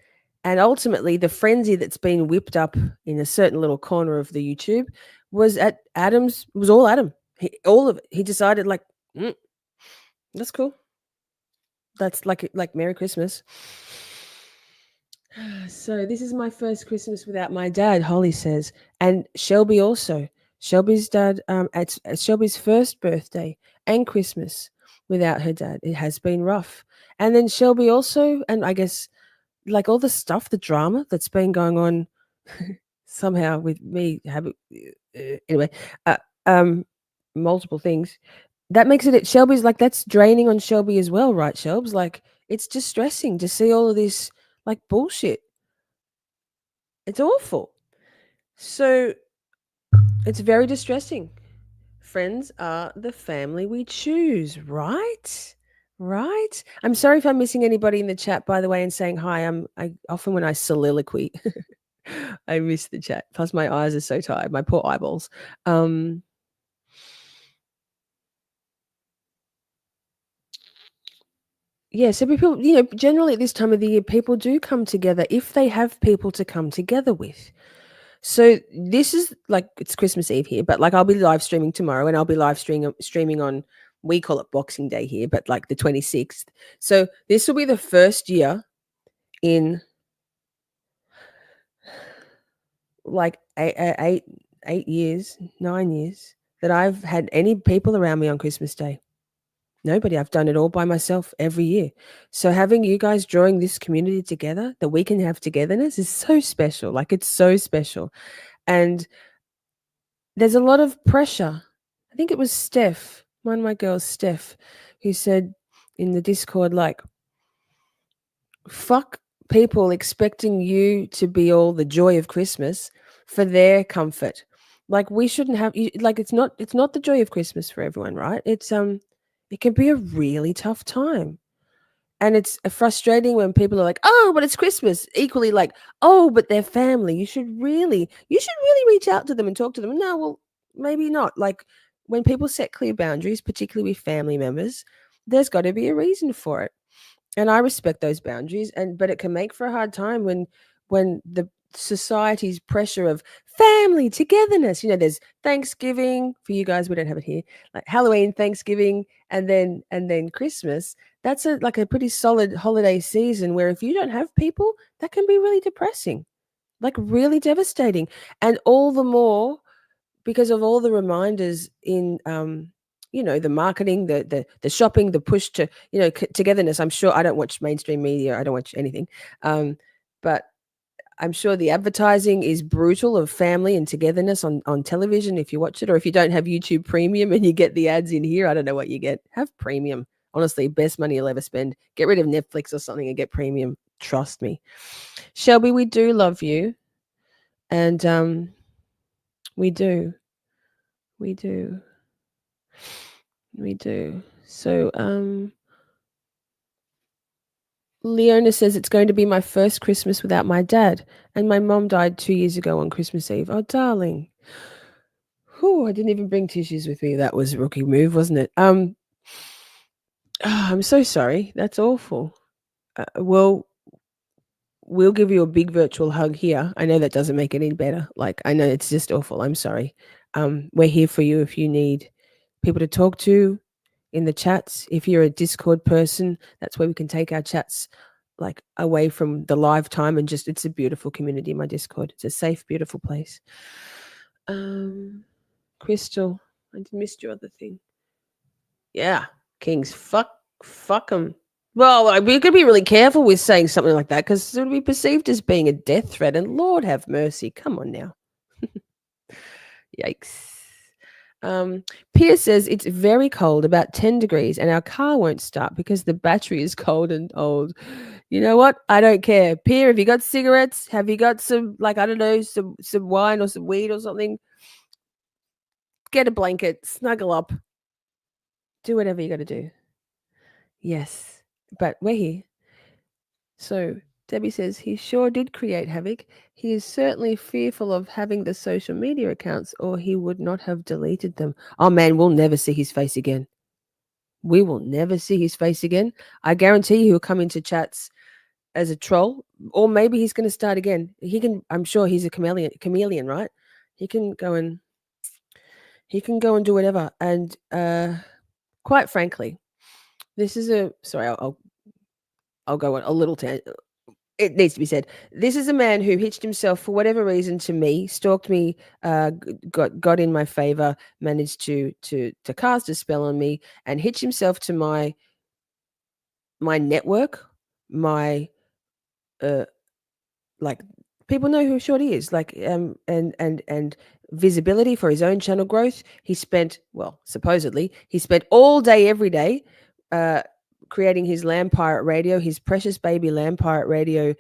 And ultimately, the frenzy that's been whipped up in a certain little corner of the YouTube was at Adam's. It was all Adam. All of it. He decided, like, that's cool. That's like Merry Christmas. So this is my first Christmas without my dad, Holly says, and Shelby also. Shelby's dad. At Shelby's first birthday and Christmas without her dad, it has been rough. And then Shelby also, and I guess, like, all the stuff, the drama that's been going on somehow with me anyway, multiple things. that makes it Shelby's like that's draining on Shelby as well, right, Shelbs? Like it's distressing to see all of this like bullshit. It's awful. So it's very distressing. Friends are the family we choose, right? Right? I'm sorry if I'm missing anybody in the chat, by the way, and saying hi. I often when I soliloquy, I miss the chat. Plus my eyes are so tired, my poor eyeballs. Yeah, so people, generally at this time of the year, people do come together if they have people to come together with. So this is like it's Christmas Eve here, but like I'll be live streaming tomorrow, and I'll be live streaming on we call it Boxing Day here, but like the 26th. So this will be the first year in like 8 years, 9 years that I've had any people around me on Christmas Day. Nobody. I've done it all by myself every year. So having you guys drawing this community together that we can have togetherness is so special. Like it's so special. And there's a lot of pressure. I think it was Steph, one of my girls, Steph, who said in the Discord, like, fuck people expecting you to be all the joy of Christmas for their comfort. Like we shouldn't have like it's not the joy of Christmas for everyone, right? It's it can be a really tough time. And it's frustrating when people are like, "Oh, but it's Christmas." Equally like, "Oh, but they're family. You should really reach out to them and talk to them." No, well, maybe not. Like when people set clear boundaries, particularly with family members, there's got to be a reason for it. And I respect those boundaries but it can make for a hard time when the society's pressure of family togetherness, there's Thanksgiving for you guys, we don't have it here, like Halloween, Thanksgiving, and then Christmas. That's like a pretty solid holiday season where if you don't have people, that can be really depressing, like really devastating. And all the more because of all the reminders in the marketing, the shopping, the push to togetherness. I'm sure I don't watch mainstream media, I don't watch anything, but I'm sure the advertising is brutal of family and togetherness on television if you watch it, or if you don't have YouTube Premium and you get the ads in here, I don't know what you get. Have Premium. Honestly, best money you'll ever spend. Get rid of Netflix or something and get Premium. Trust me. Shelby, we do love you, and we do. We do. We do. So, Leona says it's going to be my first Christmas without my dad, and my mom died 2 years ago on Christmas Eve. Oh, darling. Whew, I didn't even bring tissues with me. That was a rookie move, wasn't it? I'm so sorry. That's awful. Well, we'll give you a big virtual hug here. I know that doesn't make it any better. Like, I know it's just awful. I'm sorry. We're here for you if you need people to talk to in the chats. If you're a Discord person, that's where we can take our chats like away from the live time and just it's a beautiful community, my Discord. It's a safe, beautiful place. Crystal, I missed your other thing. Yeah, Kings, fuck them. Well, we're going to be really careful with saying something like that because it would be perceived as being a death threat. And Lord have mercy. Come on now. Yikes. Pierce says it's very cold, about 10 degrees, and our car won't start because the battery is cold and old. You know what? I don't care. Pierre, have you got cigarettes? Have you got some, like, I don't know, some wine or some weed or something? Get a blanket, snuggle up, do whatever you got to do. Yes, but we're here. So Debbie says he sure did create havoc. He is certainly fearful of having the social media accounts or he would not have deleted them. Oh man, we'll never see his face again. We will never see his face again. I guarantee he'll come into chats as a troll, or maybe he's going to start again. He can. I'm sure he's a chameleon, right? He can go and do whatever. And quite frankly, this is a sorry. I'll go on a little it needs to be said. This is a man who hitched himself for whatever reason to me, stalked me, got in my favor, managed to cast a spell on me, and hitched himself to my network, my like people know who Shorty is, like and visibility for his own channel growth. He spent, well, supposedly, he spent all day, every day, creating his Lamb Pirate Radio, his precious baby Lamb Pirate Radio,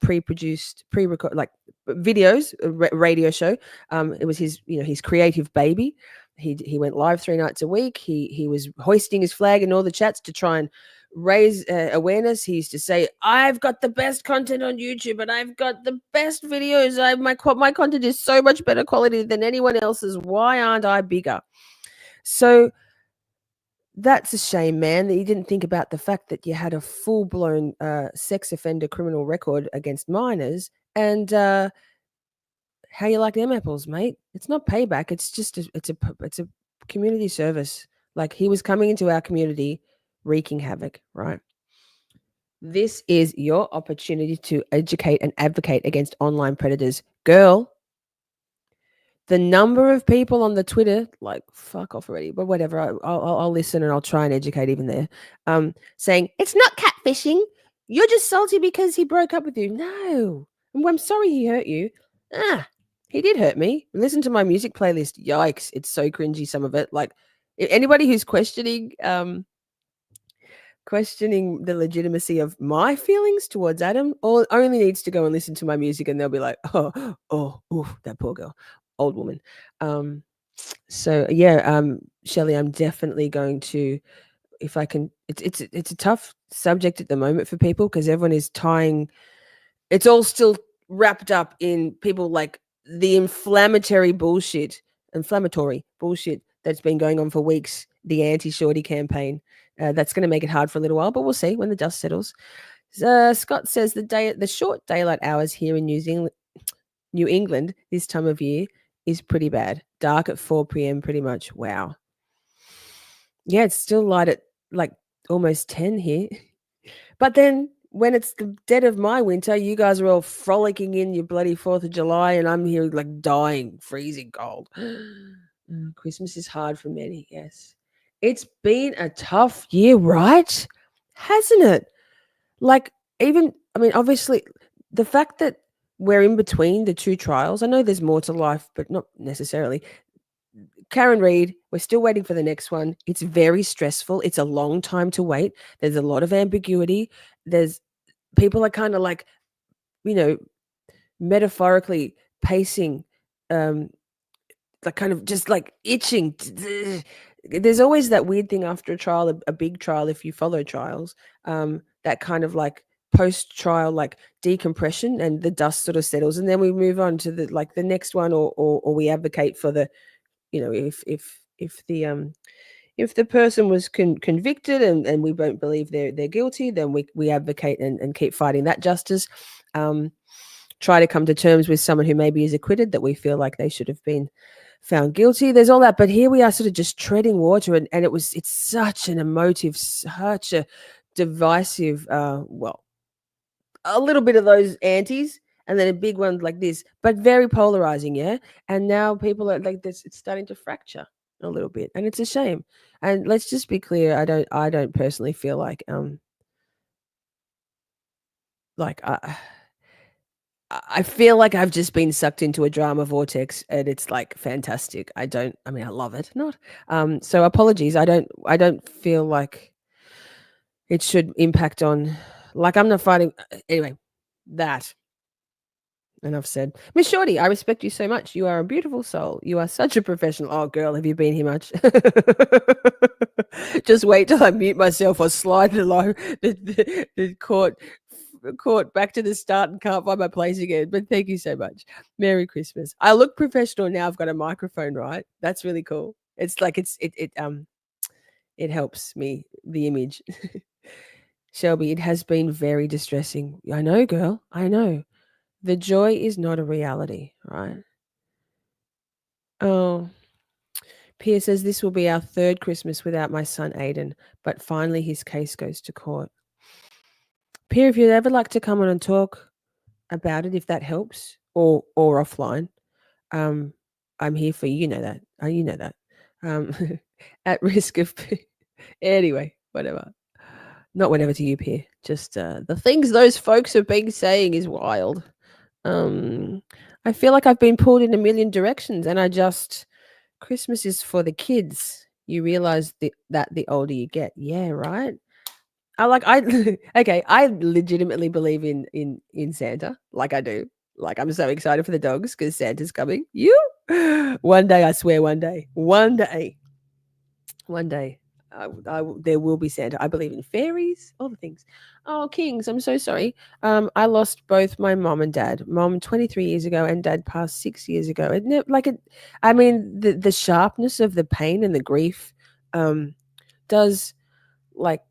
pre-produced, pre-record, like videos, radio show. It was his, his creative baby. He went live 3 nights a week. He was hoisting his flag in all the chats to try and raise awareness. He used to say, "I've got the best content on YouTube, and I've got the best videos. My content is so much better quality than anyone else's. Why aren't I bigger?" So that's a shame, man, that you didn't think about the fact that you had a full-blown sex offender criminal record against minors, and how you like them apples, mate. It's not payback. It's just it's a community service. Like, he was coming into our community wreaking havoc, right? This is your opportunity to educate and advocate against online predators. Girl, the number of people on the Twitter, like, fuck off already, but whatever, I'll listen and I'll try and educate even there, saying, it's not catfishing. You're just salty because he broke up with you. No. I'm sorry he hurt you. He did hurt me. Listen to my music playlist. Yikes. It's so cringy, some of it. Like, anybody who's questioning the legitimacy of my feelings towards Adam, or only needs to go and listen to my music, and they'll be like, ooh, that poor girl, old woman. So yeah, Shelley, I'm definitely going to, if I can, it's a tough subject at the moment for people because everyone is tying, it's all still wrapped up in people like the inflammatory bullshit that's been going on for weeks, the anti-shorty campaign. That's going to make it hard for a little while, but we'll see when the dust settles. Scott says the short daylight hours here in New England this time of year is pretty bad. Dark at 4 p.m. pretty much. Wow. Yeah, it's still light at like almost 10 here. But then when it's the dead of my winter, you guys are all frolicking in your bloody 4th of July, and I'm here like dying, freezing cold. Christmas is hard for many, yes. It's been a tough year, right? Hasn't it? Like, obviously, the fact that we're in between the 2 trials, I know there's more to life, but not necessarily. Karen Reid, we're still waiting for the next one. It's very stressful. It's a long time to wait. There's a lot of ambiguity. People are kind of like, metaphorically pacing, like kind of just like itching. There's always that weird thing after a trial, a big trial, if you follow trials, that kind of like post-trial like decompression, and the dust sort of settles, and then we move on to the next one, or we advocate for the, if the person was convicted and we don't believe they're guilty, then we advocate and keep fighting that justice. Try to come to terms with someone who maybe is acquitted that we feel like they should have been found guilty. There's all that, but here we are sort of just treading water, and it's such an emotive, such a divisive, a little bit of those antis, and then a big one like this, but very polarizing, yeah. And now people are like this, it's starting to fracture a little bit, and it's a shame. And let's just be clear, I don't personally feel like I feel like I've just been sucked into a drama vortex, and it's like fantastic. I love it. Not so apologies. I don't feel like it should impact on, like, I'm not fighting anyway. That, and I've said, Miss Shorty, I respect you so much. You are a beautiful soul. You are such a professional. Oh, girl, have you been here much? Just wait till I mute myself or slide along the court back to the start and can't find my place again. But thank you so much. Merry Christmas. I look professional now. I've got a microphone, right? That's really cool. It's like it helps me, the image. Shelby, it has been very distressing. I know, girl. I know. The joy is not a reality, right? Oh, Pia says this will be our 3rd Christmas without my son Aiden, but finally his case goes to court. Pia, if you'd ever like to come on and talk about it, if that helps, or offline, I'm here for you. You know that. You know that. At risk of anyway, whatever. Not whatever to you, Pia. Just the things those folks have been saying is wild. I feel like I've been pulled in a million directions, and Christmas is for the kids. You realize that the older you get. Yeah, right. I okay, I legitimately believe in Santa, like I do. Like I'm so excited for the dogs because Santa's coming. You one day, I swear, one day, there will be Santa. I believe in fairies, all the things. Oh, Kings, I'm so sorry. I lost both my mom and dad. Mom 23 years ago, and dad passed 6 years ago. I mean, the sharpness of the pain and the grief, does like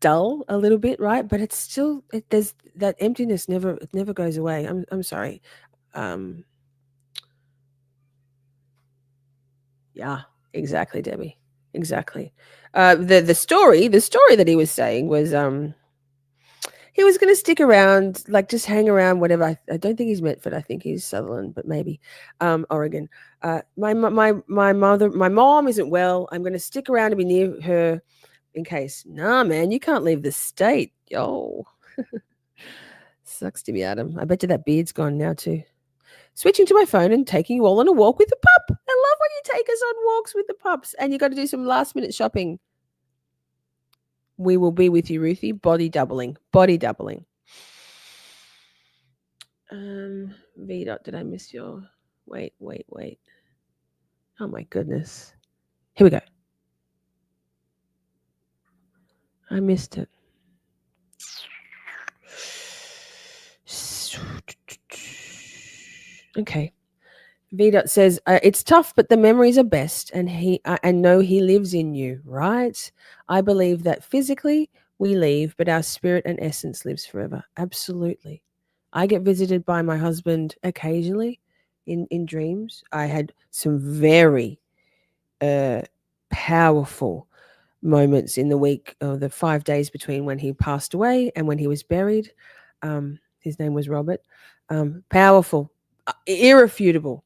dull a little bit, right? But it's still there's that emptiness never goes away. I'm sorry. Um, yeah, exactly, Debbie. Exactly. The story that he was saying was he was going to stick around, like just hang around, whatever. I don't think he's Medford. I think he's Sutherland, but maybe Oregon. My mom isn't well. I'm going to stick around to be near her in case. Nah, man, you can't leave the state. Yo, sucks to be Adam. I bet you that beard's gone now too. Switching to my phone and taking you all on a walk with the pup. I love when you take us on walks with the pups, and you got to do some last minute shopping. We will be with you, Ruthie. Body doubling. Body doubling. V dot, did I miss your wait. Oh my goodness. Here we go. I missed it. Okay. V dot says it's tough, but the memories are best, and I know he lives in you, right? I believe that physically we leave, but our spirit and essence lives forever. Absolutely. I get visited by my husband occasionally in dreams. I had some very powerful moments in the week, the 5 days between when he passed away and when he was buried. His name was Robert. Powerful, irrefutable,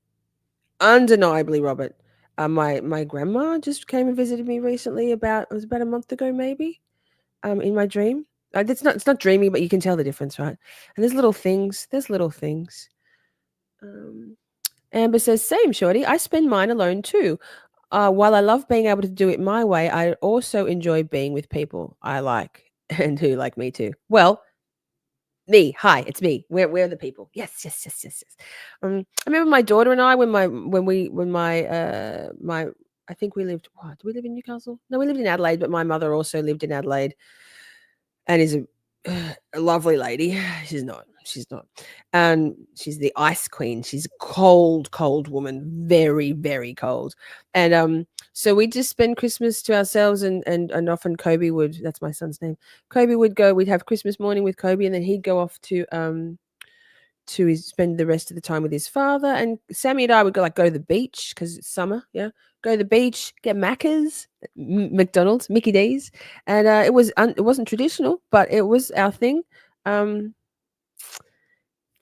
undeniably Robert. My grandma just came and visited me recently. It was about a month ago, maybe. In my dream. It's not dreamy, but you can tell the difference, right? And there's little things. Amber says, same, Shorty. I spend mine alone too. While I love being able to do it my way, I also enjoy being with people I like and who like me too. Well, me. Hi, it's me. We're the people. Yes. I remember my daughter and I when my I think we lived. What, do we live in Newcastle? No, we lived in Adelaide, but my mother also lived in Adelaide, and is a lovely lady. She's not. And she's the ice queen. She's a cold woman, very, very cold. And so we just spend Christmas to ourselves, and often Kobe would, that's my son's name. Kobe would go, we'd have Christmas morning with Kobe, and then he'd go off to spend the rest of the time with his father. And Sammy and I would go to the beach because it's summer. Yeah, go to the beach, get Macca's, McDonald's, Mickey D's, and it wasn't traditional, but it was our thing.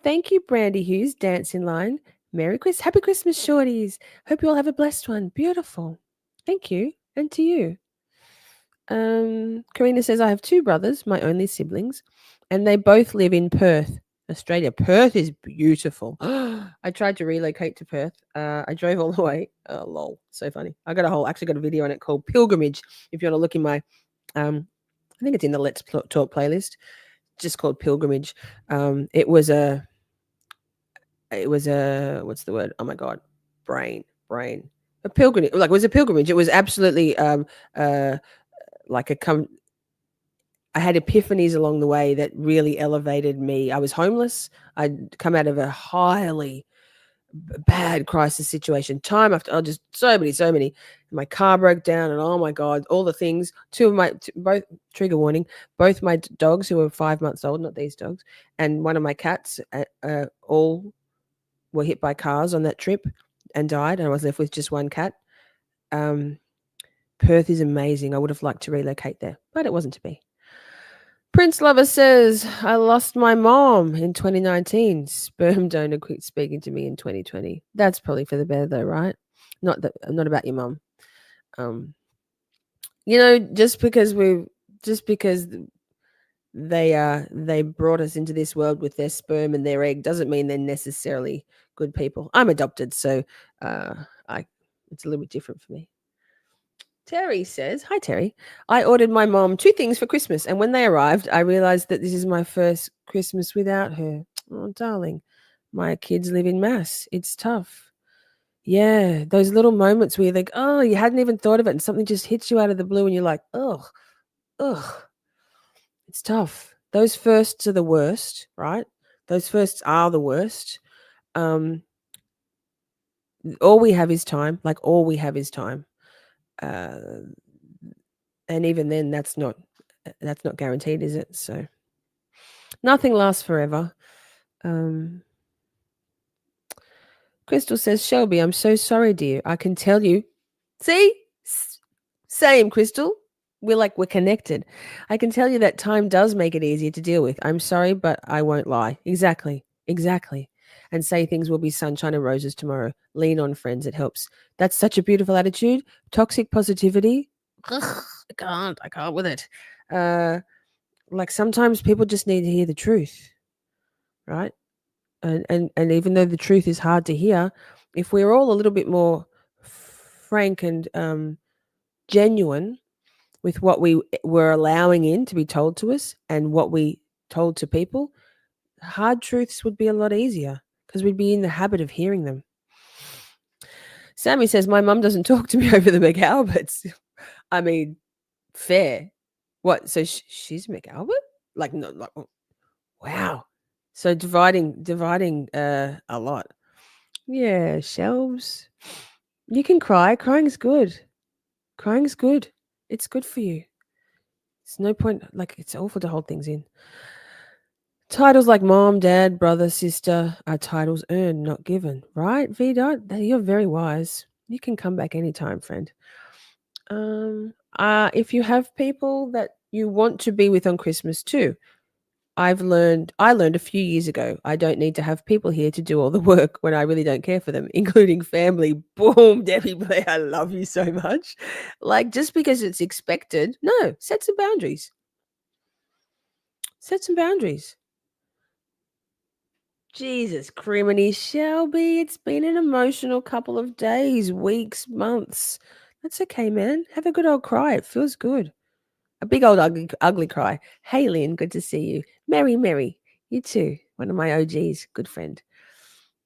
Thank you, Brandy Hughes, dance in line. Happy Christmas, Shorties. Hope you all have a blessed one. Beautiful. Thank you, and to you. Karina says I have two brothers, my only siblings, and they both live in Perth, Australia. Perth is beautiful. I tried to relocate to Perth. I drove all the way. Oh, lol. So funny. Actually got a video on it called Pilgrimage. If you want to look in my, I think it's in the Let's Talk playlist, just called Pilgrimage. It was a, what's the word? Oh my God. Brain. A pilgrimage. It was a pilgrimage. It was absolutely, I had epiphanies along the way that really elevated me. I was homeless. I'd come out of a highly bad crisis situation time after, just so many. My car broke down, and oh my God, all the things. Both, trigger warning, both my dogs, who were 5 months old, not these dogs, and one of my cats, all were hit by cars on that trip and died. And I was left with just one cat. Perth is amazing. I would have liked to relocate there, but it wasn't to be. Prince Lover says, I lost my mom in 2019. Sperm donor quit speaking to me in 2020. That's probably for the better though, right? Not about your mom. Just because they brought us into this world with their sperm and their egg doesn't mean they're necessarily good people. I'm adopted, so I it's a little bit different for me. Terry says, "Hi Terry. I ordered my mom 2 things for Christmas, and when they arrived, I realized that this is my first Christmas without her. Oh, darling, my kids live in Mass. It's tough." Yeah, those little moments where you think, "Oh, you hadn't even thought of it," and something just hits you out of the blue, and you're like, "Ugh, ugh." It's tough. Those firsts are the worst, right? Those firsts are the worst. Um, all we have is time. Like all we have is time. Uh, and even then, that's not guaranteed, is it? So nothing lasts forever. Crystal says, Shelby, I'm so sorry, dear. I can tell you. See? Same, Crystal. We're connected. I can tell you that time does make it easier to deal with. I'm sorry, but I won't lie. Exactly. And say things will be sunshine and roses tomorrow. Lean on friends. It helps. That's such a beautiful attitude. Toxic positivity. Ugh, I can't with it. Sometimes people just need to hear the truth, right? And even though the truth is hard to hear, if we're all a little bit more frank and genuine with what we were allowing in to be told to us and what we told to people, hard truths would be a lot easier because we'd be in the habit of hearing them. Sammy says, my mum doesn't talk to me over the McAlberts. I mean, fair. What? So she's McAlbert? Wow. So dividing a lot. Yeah, shelves. You can cry. Crying's good. It's good for you. It's no point, it's awful to hold things in. Titles like mom, dad, brother, sister are titles earned, not given. Right, V-Dot? You're very wise. You can come back anytime, friend. If you have people that you want to be with on Christmas too, I learned a few years ago, I don't need to have people here to do all the work when I really don't care for them, including family. Boom, Debbie Blair, I love you so much. Just because it's expected, no, set some boundaries. Jesus, criminy Shelby, it's been an emotional couple of days, weeks, months. That's okay, man. Have a good old cry. It feels good. A big old ugly cry. Hey, Lynn, good to see you. Mary, you too. One of my OGs, good friend.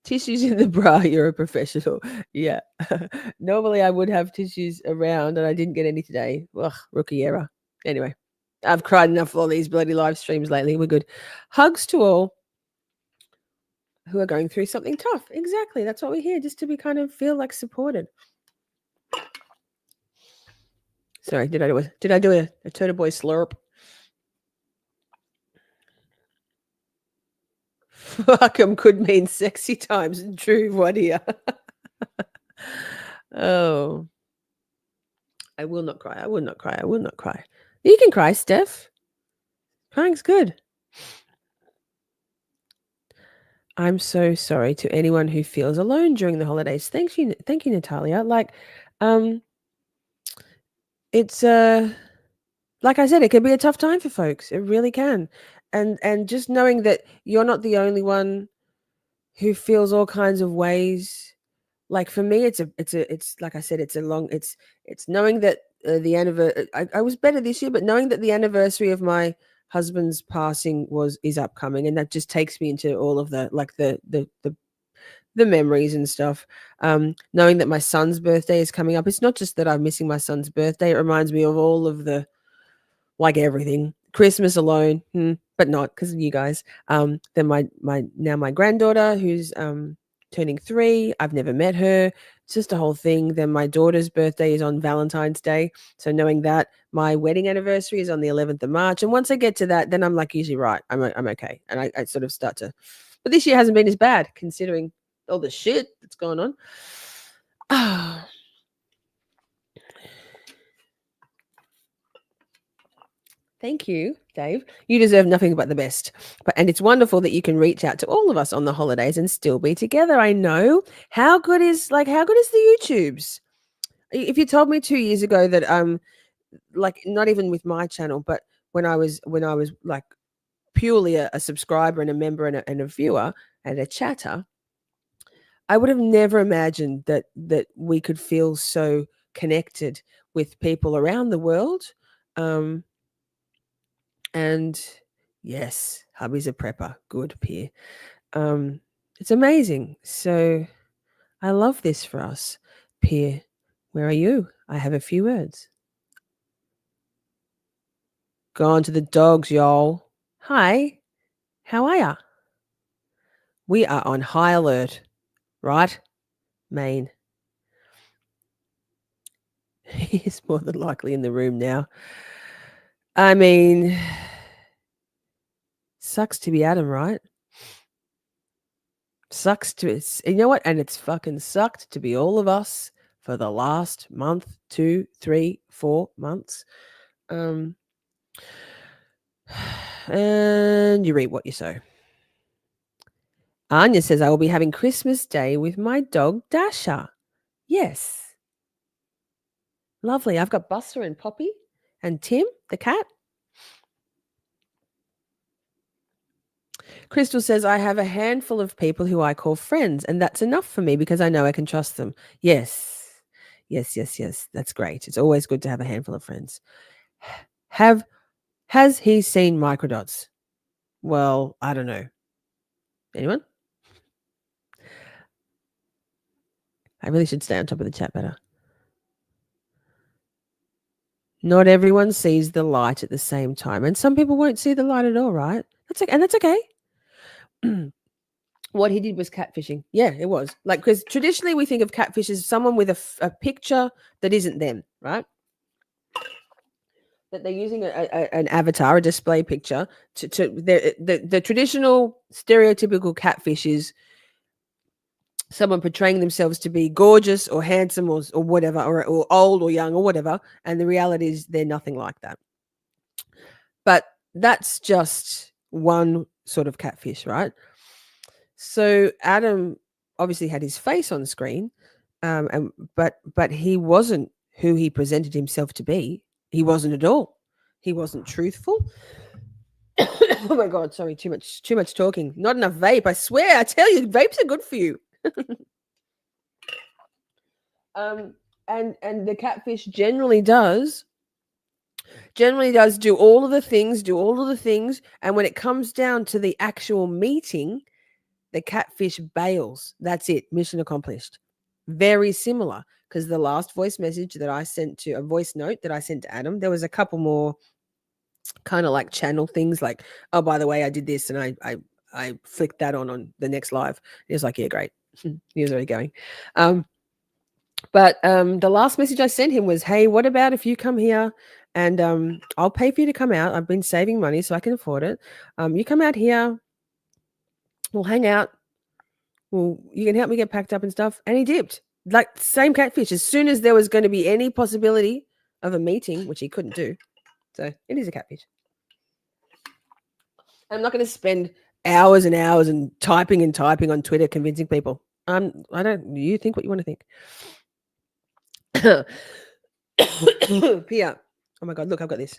Tissues in the bra, you're a professional. Yeah. Normally I would have tissues around and I didn't get any today. Ugh, rookie error. Anyway, I've cried enough for all these bloody live streams lately. We're good. Hugs to all who are going through something tough. Exactly. That's what we're here, just to be kind of feel supported. Sorry, did I do a Turtle Boy slurp? Fuck 'em could mean sexy times. True, what here? Oh. I will not cry. You can cry, Steph. Crying's good. I'm so sorry to anyone who feels alone during the holidays. Thank you, Natalia. It's like I said, it can be a tough time for folks. It really can. And just knowing that you're not the only one who feels all kinds of ways. Like for me, it's like I said, it's knowing that the anniversary. I was better this year, but knowing that the anniversary of my husband's passing is upcoming, and that just takes me into all of the the memories and stuff. Knowing that my son's birthday is coming up, it's not just that I'm missing my son's birthday. It reminds me of all of the everything. Christmas alone, but not because of you guys. Then my granddaughter who's turning 3. I've never met her. It's just a whole thing. Then my daughter's birthday is on Valentine's Day. So knowing that my wedding anniversary is on the 11th of March. And once I get to that, then I'm usually right. I'm okay. And I sort of start to, but this year hasn't been as bad considering all the shit that's going on. Thank you, Dave. You deserve nothing but the best. And it's wonderful that you can reach out to all of us on the holidays and still be together. I know. How good is the YouTubes? If you told me 2 years ago that not even with my channel, but when I was purely a subscriber and a member and a viewer and a chatter, I would have never imagined that we could feel so connected with people around the world. And yes, hubby's a prepper. Good, Pierre. It's amazing. So I love this for us. Pierre, where are you? I have a few words. Gone to the dogs, y'all. Hi, how are ya? We are on high alert, right? Maine. He's more than likely in the room now. I mean, sucks to be Adam, right? Sucks to, you know what? And it's fucking sucked to be all of us for the last month, 2, 3, 4 months. And you reap what you sow. Anya says, I will be having Christmas Day with my dog, Dasha. Yes. Lovely. I've got Buster and Poppy and Tim, the cat. Crystal says, I have a handful of people who I call friends, and that's enough for me because I know I can trust them. Yes. Yes, yes, yes. That's great. It's always good to have a handful of friends. Has he seen Microdots? Well, I don't know. Anyone? I really should stay on top of the chat better. Not everyone sees the light at the same time, and some people won't see the light at all, right? That's okay, and that's okay. What he did was catfishing. Yeah, it was. Like, because traditionally we think of catfish as someone with a picture that isn't them, right? That they're using an avatar, a display picture to the traditional stereotypical catfish is someone portraying themselves to be gorgeous or handsome or whatever, or old or young or whatever, and the reality is they're nothing like that. But that's just one sort of catfish, right? So Adam obviously had his face on screen, but he wasn't who he presented himself to be. He wasn't at all. He wasn't truthful. Oh my God, sorry, too much talking. Not enough vape. I swear, I tell you, vapes are good for you. And the catfish generally does do all of the things, and when it comes down to the actual meeting, the catfish bails. That's it. Mission accomplished. Very similar, because the last voice note that I sent to Adam, there was a couple more kind of like channel things, like, oh, by the way, I did this, and I flicked that on the next live. He was like, yeah, great. He was already going. But the last message I sent him was, hey, what about if you come here and I'll pay for you to come out. I've been saving money so I can afford it. You come out here. We'll hang out. Well, you can help me get packed up and stuff. And he dipped. Like, same catfish. As soon as there was going to be any possibility of a meeting, which he couldn't do. So it is a catfish. I'm not going to spend hours and hours and typing on Twitter convincing people. You think what you want to think. Pia. Oh my God, look, I've got this.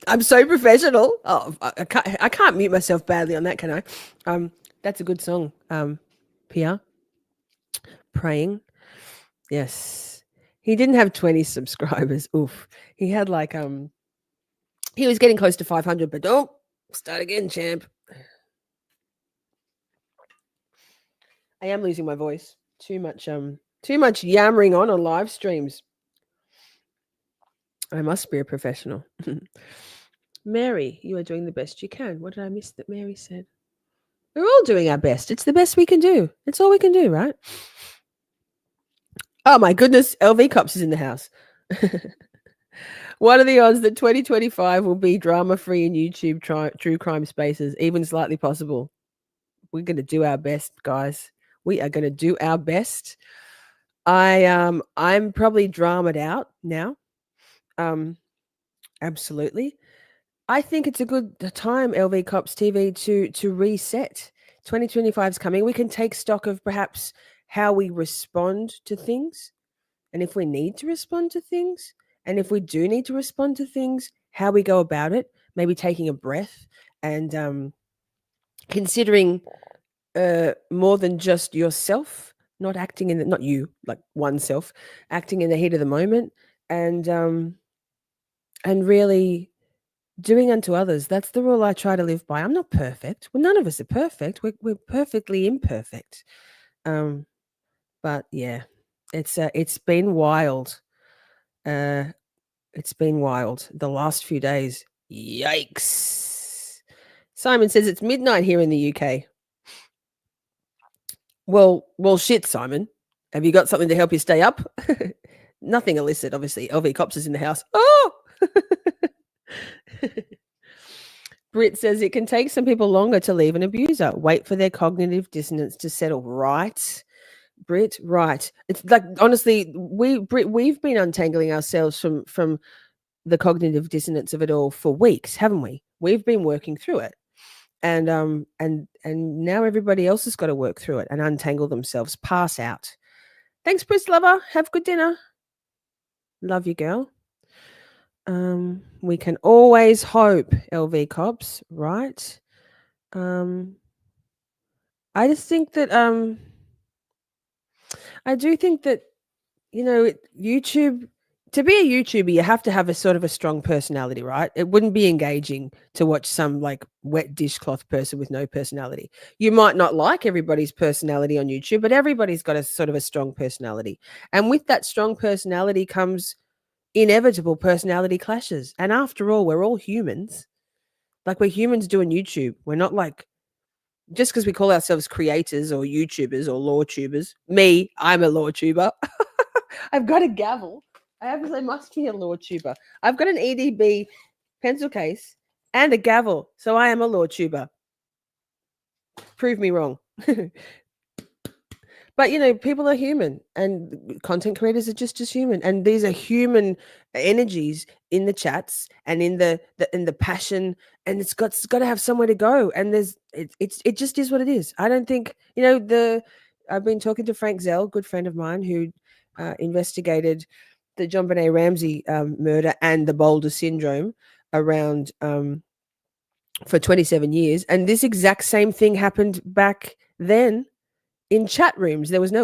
I'm so professional. Oh, I can't mute myself badly on that, can I? That's a good song. Pia. Praying. Yes. He didn't have 20 subscribers. Oof. He had like he was getting close to 500, but don't start again, champ. I am losing my voice. Too much yammering on live streams. I must be a professional. Mary, you are doing the best you can. What did I miss that Mary said? We're all doing our best. It's the best we can do. It's all we can do, right? Oh my goodness, LV Cops is in the house. What are the odds that 2025 will be drama-free in YouTube true crime spaces, even slightly possible? We're going to do our best, guys. We are going to do our best. I'm probably dramaed out now. Absolutely. I think it's a good time, LV Cops TV, to reset. 2025 is coming. We can take stock of perhaps how we respond to things and if we need to respond to things, and if we do need to respond to things, how we go about it, maybe taking a breath and considering more than just yourself, not acting in the, not you, like oneself, acting in the heat of the moment, and really doing unto others. That's the rule I try to live by. I'm not perfect. Well, none of us are perfect. We're perfectly imperfect. But yeah, it's been wild. It's been wild. The last few days. Yikes. Simon says it's midnight here in the UK. Well, shit, Simon. Have you got something to help you stay up? Nothing illicit, obviously. LV Cops is in the house. Oh! Brit says it can take some people longer to leave an abuser. Wait for their cognitive dissonance to settle. Right, Brit, right. It's like, honestly, we've been untangling ourselves from the cognitive dissonance of it all for weeks, haven't we? We've been working through it. And now everybody else has got to work through it and untangle themselves, pass out. Thanks, Pris Lover. Have good dinner. Love you, girl. We can always hope, LV Cops, right? I just think that I do think that, YouTube, to be a YouTuber, you have to have a sort of a strong personality, right? It wouldn't be engaging to watch some like wet dishcloth person with no personality. You might not like everybody's personality on YouTube, but everybody's got a sort of a strong personality. And with that strong personality comes inevitable personality clashes. And after all, we're all humans. Like, we're humans doing YouTube. We're not like, just because we call ourselves creators or YouTubers or law tubers. Me, I'm a law tuber. I've got a gavel. I must be a law tuber. I've got an EDB pencil case and a gavel. So I am a law tuber. Prove me wrong. But, people are human, and content creators are just as human. And these are human energies in the chats and in the passion, and it's got to have somewhere to go. And it just is what it is. I don't think, I've been talking to Frank Zell, good friend of mine, who investigated the John Benet Ramsey murder and the Boulder syndrome around for 27 years. And this exact same thing happened back then. In chat rooms, there was no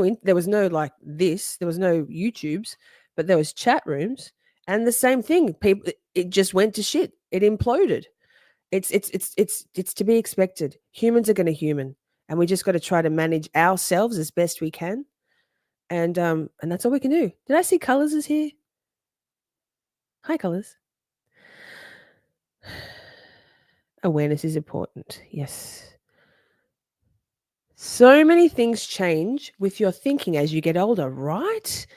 like this. There was no YouTubes, but there was chat rooms, and the same thing. People, it just went to shit. It imploded. It's to be expected. Humans are going to human, and we just got to try to manage ourselves as best we can, and that's all we can do. Did I see Colors is here? Hi, Colors. Awareness is important. Yes. So many things change with your thinking as you get older, right?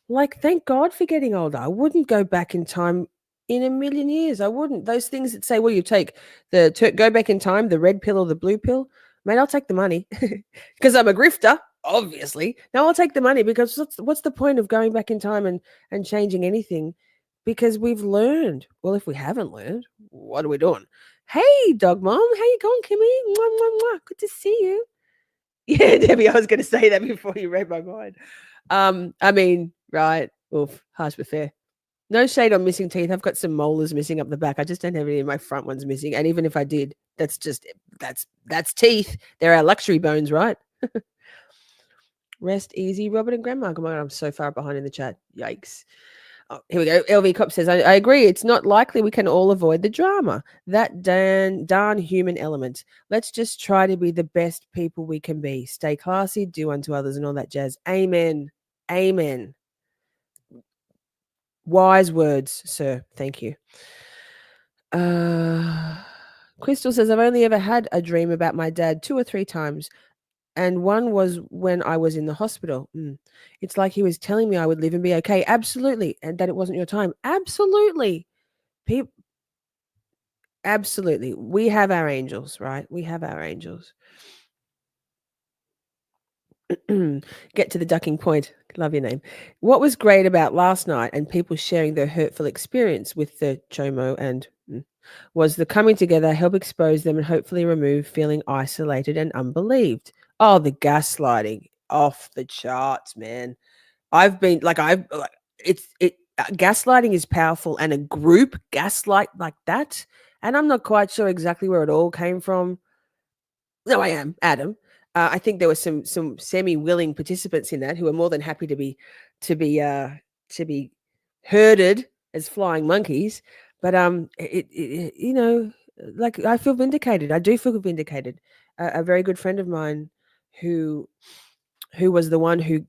Like, thank God for getting older. I wouldn't go back in time in a million years. I wouldn't. Those things that say, well, you take go back in time, the red pill or the blue pill, mate, I'll take the money because I'm a grifter, obviously. No, I'll take the money, because what's the point of going back in time and changing anything? Because we've learned. Well, if we haven't learned, what are we doing? Hey, dog mom, how you going, Kimmy? Mwah, mwah, mwah. Good to see you. Yeah, Debbie, I was going to say that before you read my mind. I mean, right. Oof, harsh but fair. No shade on missing teeth. I've got some molars missing up the back. I just don't have any of my front ones missing. And even if I did, that's teeth. They're our luxury bones, right? Rest easy, Robert and Grandma. Come on, I'm so far behind in the chat. Yikes. Oh, here we go. LV Cop says, I agree. It's not likely we can all avoid the drama. That darn human element. Let's just try to be the best people we can be. Stay classy, do unto others, and all that jazz. Amen. Amen. Wise words, sir. Thank you. Crystal says, I've only ever had a dream about my dad 2 or 3 times. And one was when I was in the hospital. It's like he was telling me I would live and be okay. Absolutely. And that it wasn't your time. Absolutely. Absolutely. We have our angels, right? We have our angels. Get to the ducking point. Love your name. What was great about last night and people sharing their hurtful experience with the chomo and was the coming together, help expose them and hopefully remove feeling isolated and unbelieved. Oh, the gaslighting, off the charts, man. I've been like gaslighting is powerful, and a group gaslight like that, and I'm not quite sure exactly where it all came from. No, I am Adam. I think there were some semi-willing participants in that who were more than happy to be to be herded as flying monkeys. But like I feel vindicated. I do feel vindicated. A very good friend of mine who was the one who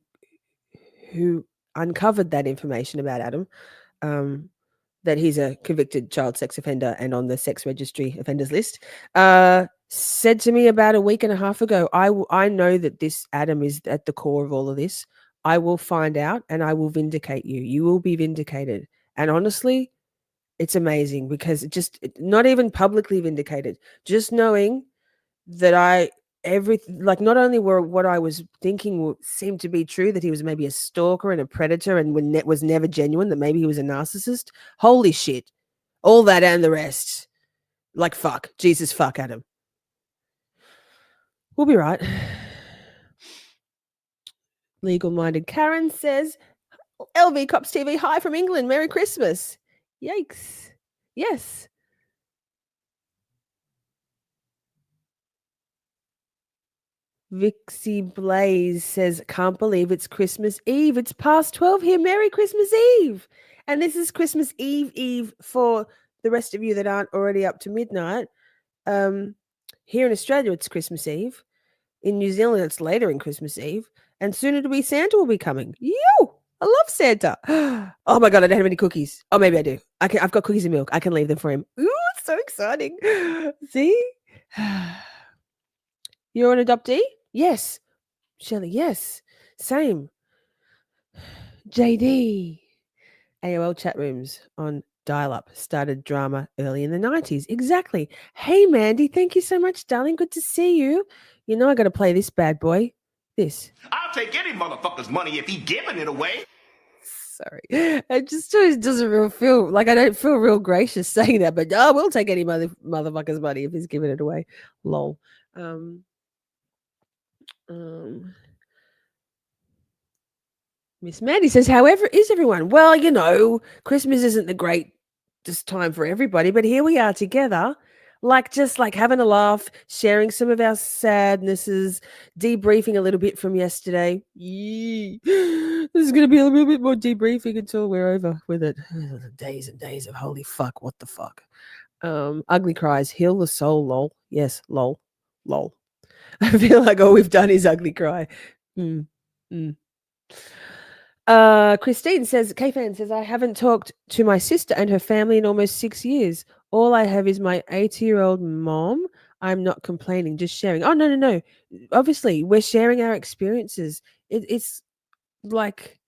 uncovered that information about Adam, um, that he's a convicted child sex offender and on the sex registry offenders list, said to me about a week and a half ago, I know that this Adam is at the core of all of this. I will find out and I will vindicate you. You will be vindicated. And honestly, it's amazing because not even publicly vindicated, just knowing that like not only were what I was thinking seemed to be true, that he was maybe a stalker and a predator and was never genuine, that maybe he was a narcissist. Holy shit. All that and the rest. Like fuck. Jesus fuck Adam. We'll be right. Legal minded Karen says, LV Cops TV, hi from England. Merry Christmas. Yikes. Yes. Vixie Blaze says, can't believe it's Christmas Eve. It's past 12 here. Merry Christmas Eve. And this is Christmas Eve for the rest of you that aren't already up to midnight. Here in Australia, it's Christmas Eve. In New Zealand, it's later in Christmas Eve. And soon it'll be Santa will be coming. I love Santa. Oh my God, I don't have any cookies. Oh, maybe I do. I've got cookies and milk. I can leave them for him. Ooh, it's so exciting. See? You're an adoptee? Yes. Shelley, yes. Same. JD. AOL chat rooms on dial-up started drama early in the 90s. Exactly. Hey, Mandy, thank you so much, darling. Good to see you. You know I got to play this bad boy. This. I'll take any motherfucker's money if he giving it away. Sorry. It just doesn't real feel like I don't feel real gracious saying that, but we'll take any motherfucker's money if he's giving it away. Lol. Miss Mandy says, however, is everyone? Well, Christmas isn't the greatest time for everybody, but here we are together, just having a laugh, sharing some of our sadnesses, debriefing a little bit from yesterday. Yee. This is going to be a little bit more debriefing until we're over with it. Days and days of holy fuck, what the fuck. Ugly cries, heal the soul, lol. Yes, lol. I feel like all we've done is ugly cry. Christine says, K-Fan says, I haven't talked to my sister and her family in almost 6 years. All I have is my 80-year-old mom. I'm not complaining, just sharing. Oh, no. Obviously, we're sharing our experiences. It's like,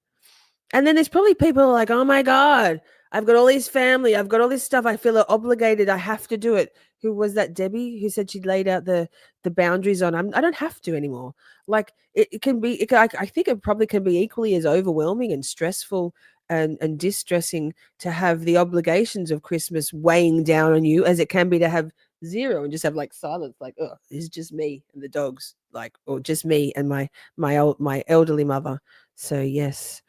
and then there's probably people like, oh my God, I've got all this family. I've got all this stuff. I feel obligated. I have to do it. Who was that? Debbie, who said she'd laid out the boundaries on. I don't have to anymore. Like it can be. I think it probably can be equally as overwhelming and stressful and distressing to have the obligations of Christmas weighing down on you as it can be to have zero and just have silence. Oh, it's just me and the dogs. Or just me and my elderly mother. So yes.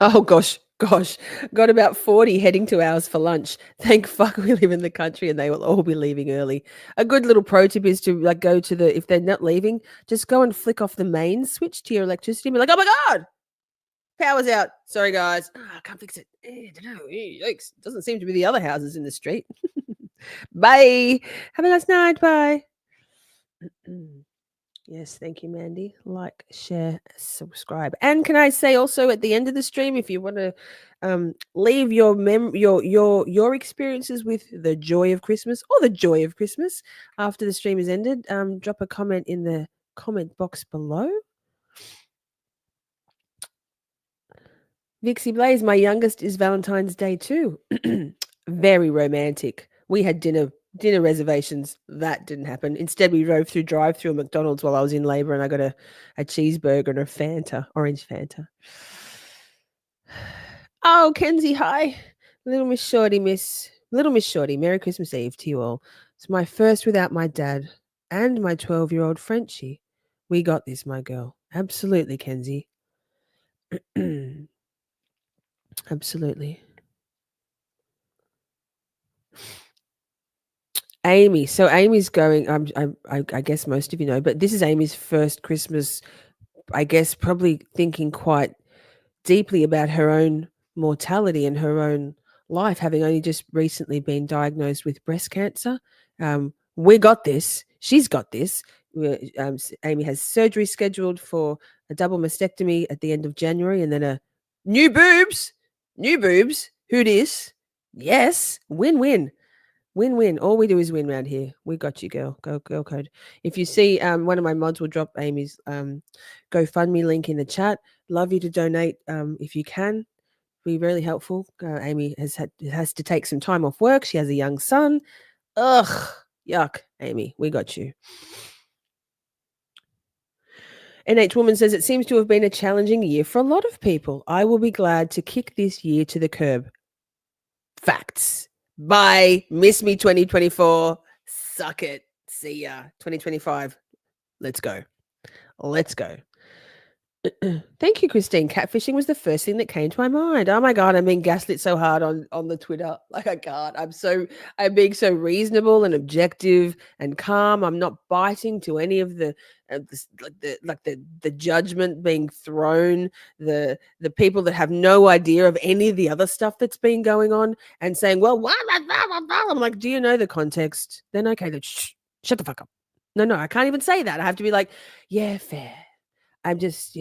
Oh gosh, got about 40 heading to ours for lunch. Thank fuck we live in the country and they will all be leaving early. A good little pro tip is to go to if they're not leaving, just go and flick off the main switch to your electricity and be like, oh my God, power's out. Sorry guys. I can't fix it. I don't know. Yikes. Doesn't seem to be the other houses in the street. Bye. Have a nice night. Bye. Yes, thank you, Mandy. Like, share, subscribe. And can I say also at the end of the stream, if you want to leave your experiences with the joy of Christmas or the joy of Christmas after the stream is ended, drop a comment in the comment box below. Vixie Blaze, my youngest is Valentine's Day too. Very romantic. We had dinner reservations. That didn't happen. Instead, we drove through drive-through McDonald's while I was in labor and I got a cheeseburger and a Fanta, orange Fanta. Oh, Kenzie, hi. Little Miss Shorty. Merry Christmas Eve to you all. It's my first without my dad and my 12-year-old Frenchie. We got this, my girl. Absolutely, Kenzie. Absolutely. Amy. So Amy's going. I guess most of you know, but this is Amy's first Christmas. I guess probably thinking quite deeply about her own mortality and her own life, having only just recently been diagnosed with breast cancer. We got this. She's got this. Amy has surgery scheduled for a double mastectomy at the end of January, and then a new boobs. New boobs. Who dis? Yes, win-win. Win-win. All we do is win around here. We got you, girl. Go girl code. If you see, one of my mods will drop Amy's GoFundMe link in the chat. Love you to donate if you can. Be really helpful. Amy has to take some time off work. She has a young son. Ugh, yuck. Amy, we got you. NH Woman says it seems to have been a challenging year for a lot of people. I will be glad to kick this year to the curb. Facts. Bye. Miss me 2024. Suck it. See ya. 2025. Let's go. Let's go. Thank you, Christine. Catfishing was the first thing that came to my mind. Oh my god, I'm being gaslit so hard on the Twitter. Like I can't. I'm being so reasonable and objective and calm. I'm not biting to any of the the judgment being thrown. The people that have no idea of any of the other stuff that's been going on and saying, well, what? I'm like, do you know the context? Then okay, then shut the fuck up. No, I can't even say that. I have to be like, yeah, fair. I'm just,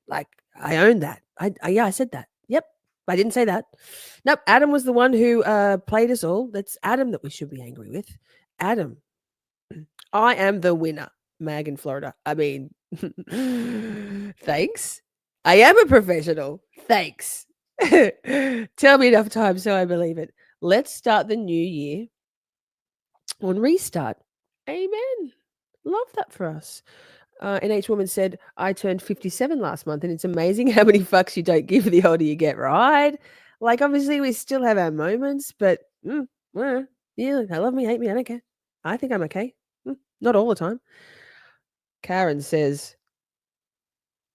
like I own that. Yeah, I said that. Yep. I didn't say that. Nope. Adam was the one who played us all. That's Adam that we should be angry with. Adam. I am the winner. Mag in Florida. I mean, thanks. I am a professional. Thanks. Tell me enough times so I believe it. Let's start the new year on restart. Amen. Love that for us. NH Woman said, I turned 57 last month, and it's amazing how many fucks you don't give the older you get, right? Like, obviously, we still have our moments, but yeah, I love me, hate me, I don't care. I think I'm okay. Not all the time. Karen says,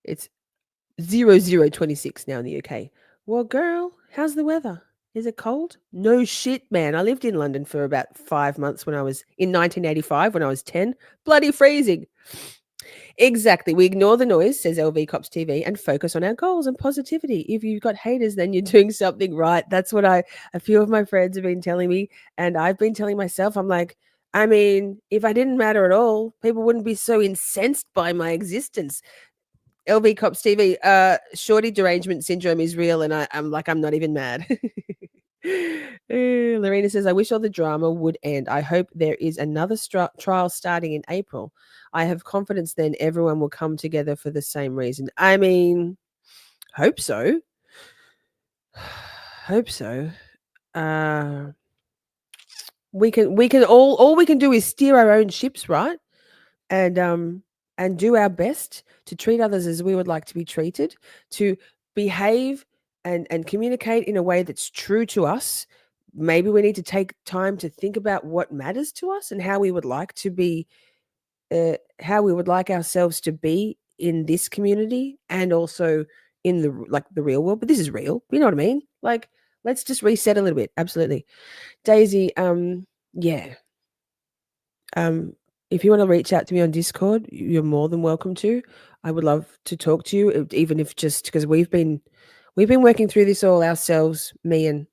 it's 0026 now in the UK. Well, girl, how's the weather? Is it cold? No shit, man. I lived in London for about 5 months when I was in 1985 when I was 10. Bloody freezing. Exactly. We ignore the noise, says LV Cops TV, and focus on our goals and positivity. If you've got haters, then you're doing something right. That's what a few of my friends have been telling me. And I've been telling myself, I'm like, I mean, if I didn't matter at all, people wouldn't be so incensed by my existence. LV Cops TV, shorty derangement syndrome is real. And I'm like, I'm not even mad. Lorena says, I wish all the drama would end. I hope there is another trial starting in April. I have confidence then everyone will come together for the same reason. I mean, hope so. Hope so. We can all we can do is steer our own ships, right? And do our best to treat others as we would like to be treated, to behave and communicate in a way that's true to us. Maybe we need to take time to think about what matters to us and how we would like to be, how we would like ourselves to be in this community and also in the real world. But this is real, you know what I mean? Like, let's just reset a little bit. Absolutely. Daisy, yeah. If you want to reach out to me on Discord, you're more than welcome to. I would love to talk to you, even if just because we've been working through this all ourselves, me and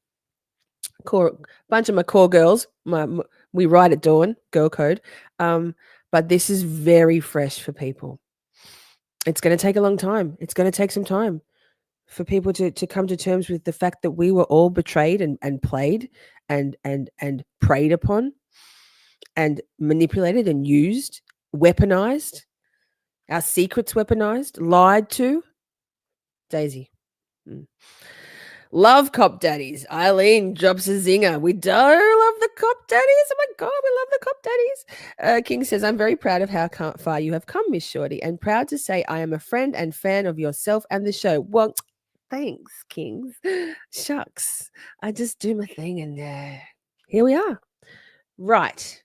bunch of my core girls. We ride at dawn, girl code. But this is very fresh for people. It's going to take a long time. It's going to take some time for people to come to terms with the fact that we were all betrayed and played and preyed upon and manipulated and used, weaponized, our secrets weaponized, lied to. Daisy. Love cop daddies. Eileen drops a zinger. We do love the cop daddies. Oh my God, we love the cop daddies. King says, I'm very proud of how far you have come, Miss Shorty, and proud to say I am a friend and fan of yourself and the show. Well, thanks, Kings. Shucks. I just do my thing and here we are. Right.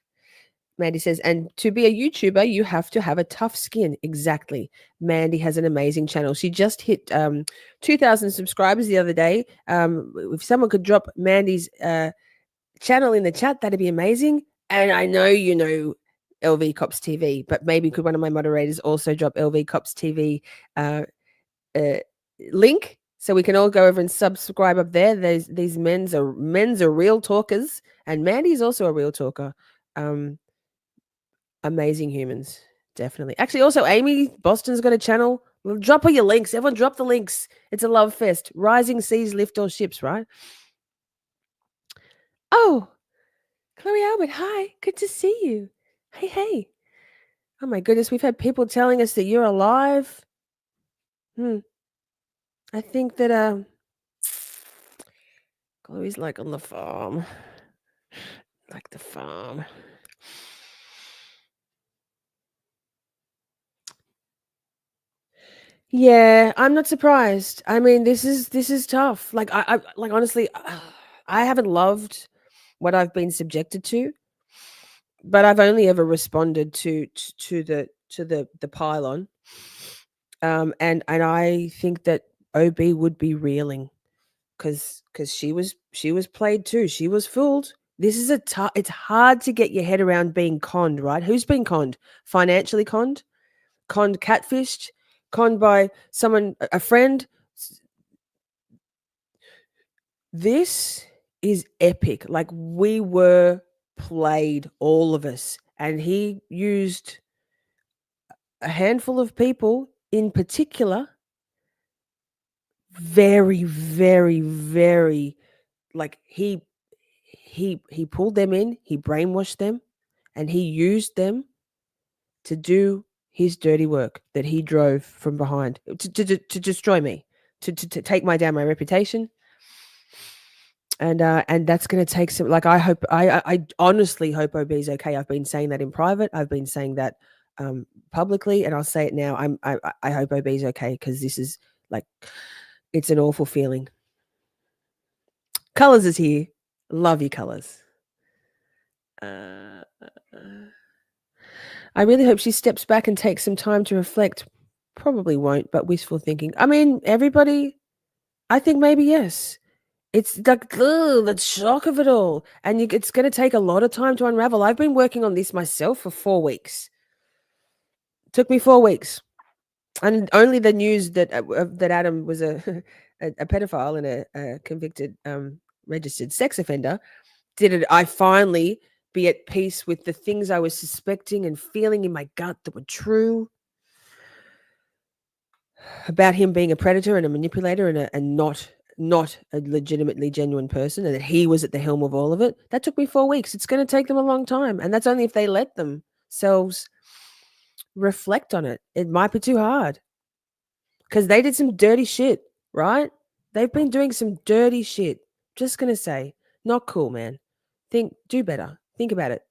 Mandy says, and to be a YouTuber, you have to have a tough skin. Exactly. Mandy has an amazing channel. She just hit 2,000 subscribers the other day. If someone could drop Mandy's channel in the chat, that'd be amazing. And I know you know LV Cops TV, but maybe could one of my moderators also drop LV Cops TV link so we can all go over and subscribe up there. These men's are real talkers, and Mandy's also a real talker. Amazing humans, definitely. Actually, also Amy Boston's got a channel. Well, drop all your links. Everyone drop the links. It's a love fest. Rising seas lift all ships, right? Oh, Chloe Albert, hi. Good to see you. Hey, hey. Oh my goodness, we've had people telling us that you're alive. I think that Chloe's like on the farm. Like the farm. Yeah, I'm not surprised. I mean, this is tough. Like I like honestly, I haven't loved what I've been subjected to, but I've only ever responded to the pylon. And I think that OB would be reeling because she was played too. She was fooled. This is it's hard to get your head around being conned, right? Who's been conned? Financially conned, catfished, conned by someone, a friend. This is epic. Like we were played, all of us, and he used a handful of people in particular very, very, very, like he pulled them in, he brainwashed them, and he used them to do his dirty work that he drove from behind to destroy me, to take down my reputation. And that's going to take some, like, I honestly hope OB is okay. I've been saying that in private. I've been saying that publicly, and I'll say it now. I hope OB is okay, because this is like, it's an awful feeling. Colors is here. Love you, Colors. I really hope she steps back and takes some time to reflect. Probably won't, but wishful thinking. I mean, everybody, I think maybe yes. It's like the shock of it all. And it's going to take a lot of time to unravel. I've been working on this myself for 4 weeks. It took me 4 weeks. And only the news that Adam was a pedophile and a convicted registered sex offender did I finally be at peace with the things I was suspecting and feeling in my gut that were true about him being a predator and a manipulator and not a legitimately genuine person, and that he was at the helm of all of it. That took me 4 weeks. It's going to take them a long time. And that's only if they let themselves reflect on it. It might be too hard because they did some dirty shit, right? They've been doing some dirty shit. Just going to say, not cool, man. Do better. Think about it.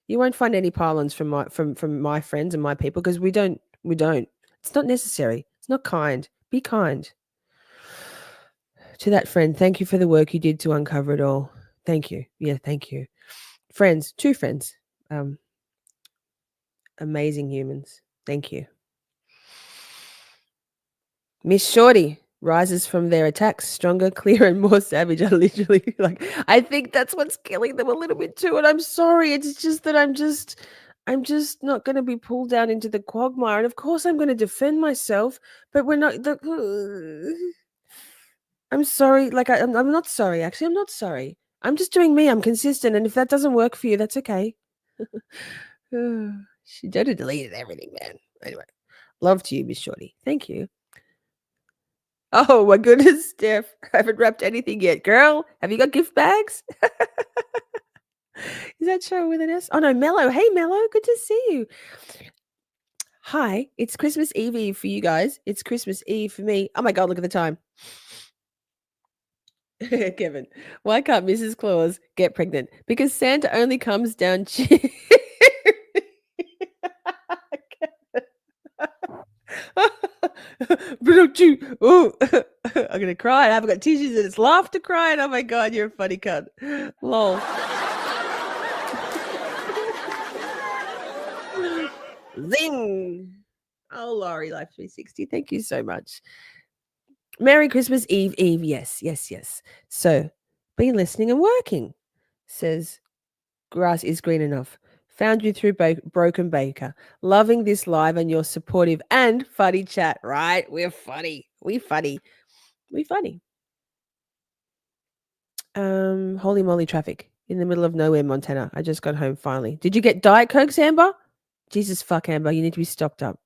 You won't find any pylons from my friends and my people, because we don't. It's not necessary. It's not kind. Be kind. To that friend, thank you for the work you did to uncover it all. Thank you. Yeah, thank you. Friends, 2 friends. Amazing humans. Thank you. Miss Shorty rises from their attacks stronger, clearer, and more savage. I literally, like, I think that's what's killing them a little bit too. And I'm sorry. It's just that I'm just not going to be pulled down into the quagmire. And of course I'm going to defend myself, but we're not I'm sorry. Like, I'm not sorry. Actually, I'm not sorry. I'm just doing me. I'm consistent. And if that doesn't work for you, that's okay. She deleted everything, man. Anyway, love to you, Miss Shorty. Thank you. Oh, my goodness, Steph. I haven't wrapped anything yet. Girl, have you got gift bags? Is that show with an S? Oh, no, Mello. Hey, Mello. Good to see you. Hi. It's Christmas Eve for you guys. It's Christmas Eve for me. Oh, my God. Look at the time. Kevin, why can't Mrs. Claus get pregnant? Because Santa only comes down Oh, I'm gonna cry. I haven't got tissues and it's laughter crying. Oh my God, you're a funny cunt. Lol. Zing. Oh, Laurie, Life 360. Thank you so much. Merry Christmas Eve, Eve. Yes, yes, yes. So, been listening and working, says grass is green enough. Found you through Broken Baker. Loving this live and your supportive and funny chat, right? We're funny. We funny. We funny. Holy moly traffic in the middle of nowhere, Montana. I just got home finally. Did you get Diet Cokes, Amber? Jesus fuck, Amber. You need to be stocked up.